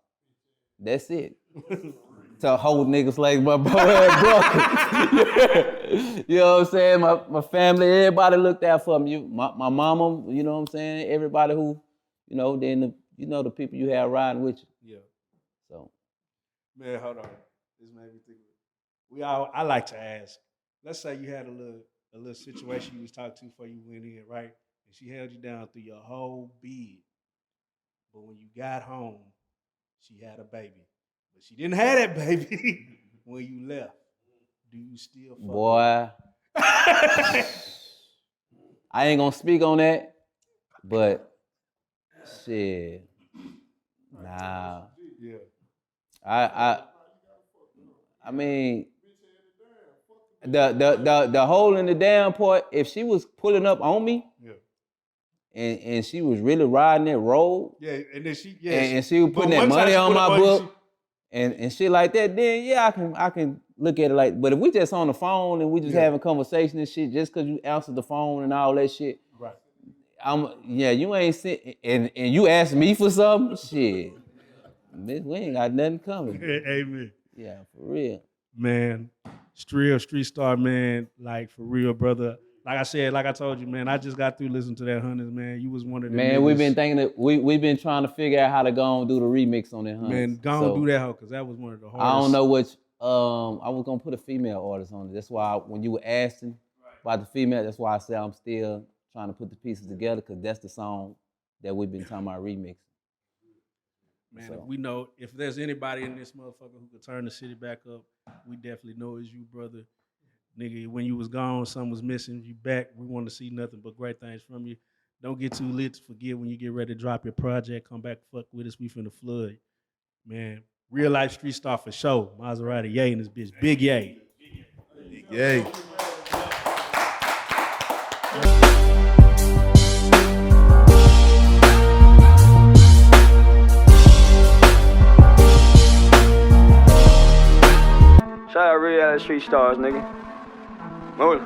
That's it. To hold niggas like my boy had brother. You know what I'm saying? My family, everybody looked out for me. My mama, you know what I'm saying? Everybody who, you know, then the people you have riding with you. Yeah. So. Man, hold on. This made me think. I like to ask. Let's say you had a little situation you was talking to before you went in, right? And she held you down through your whole bid. But when you got home, she had a baby. But she didn't have that baby when you left. Do you still fuck Boy. I ain't gonna speak on that, but shit. Nah. Yeah. I mean, the hole in the damn part, if she was pulling up on me, and she was really riding that road, and then she was putting that money on my book, and shit like that, then yeah, I can look at it like. But if we just on the phone and we just having conversation and shit, just cause you answered the phone and all that shit, right? You ain't sitting and you asked me for something, shit. Bitch, we ain't got nothing coming. Amen. Yeah, for real. Man, Street Starz, man, like for real, brother. Like I said, like I told you, man, I just got through listening to that Hunters, man. You was one of them. Man, we've been thinking that we've been trying to figure out how to go and do the remix on that Hunters. Man, go and do that hoe, because that was one of the hardest. I don't know which, I was gonna put a female artist on it. That's why when you were asking about the female, that's why I said I'm still trying to put the pieces together, because that's the song that we've been talking about remixing. Man, so. If we know, if there's anybody in this motherfucker who could turn the city back up, we definitely know it's you, brother. Nigga, when you was gone, something was missing. You back, we want to see nothing but great things from you. Don't get too lit to forget when you get ready to drop your project. Come back, fuck with us. We finna flood. Man, RealLyfe Street Starz for sure. Maserati Ye and this bitch. Big Ye. Big Ye. Shout out RealLyfe Street Starz, nigga. Move.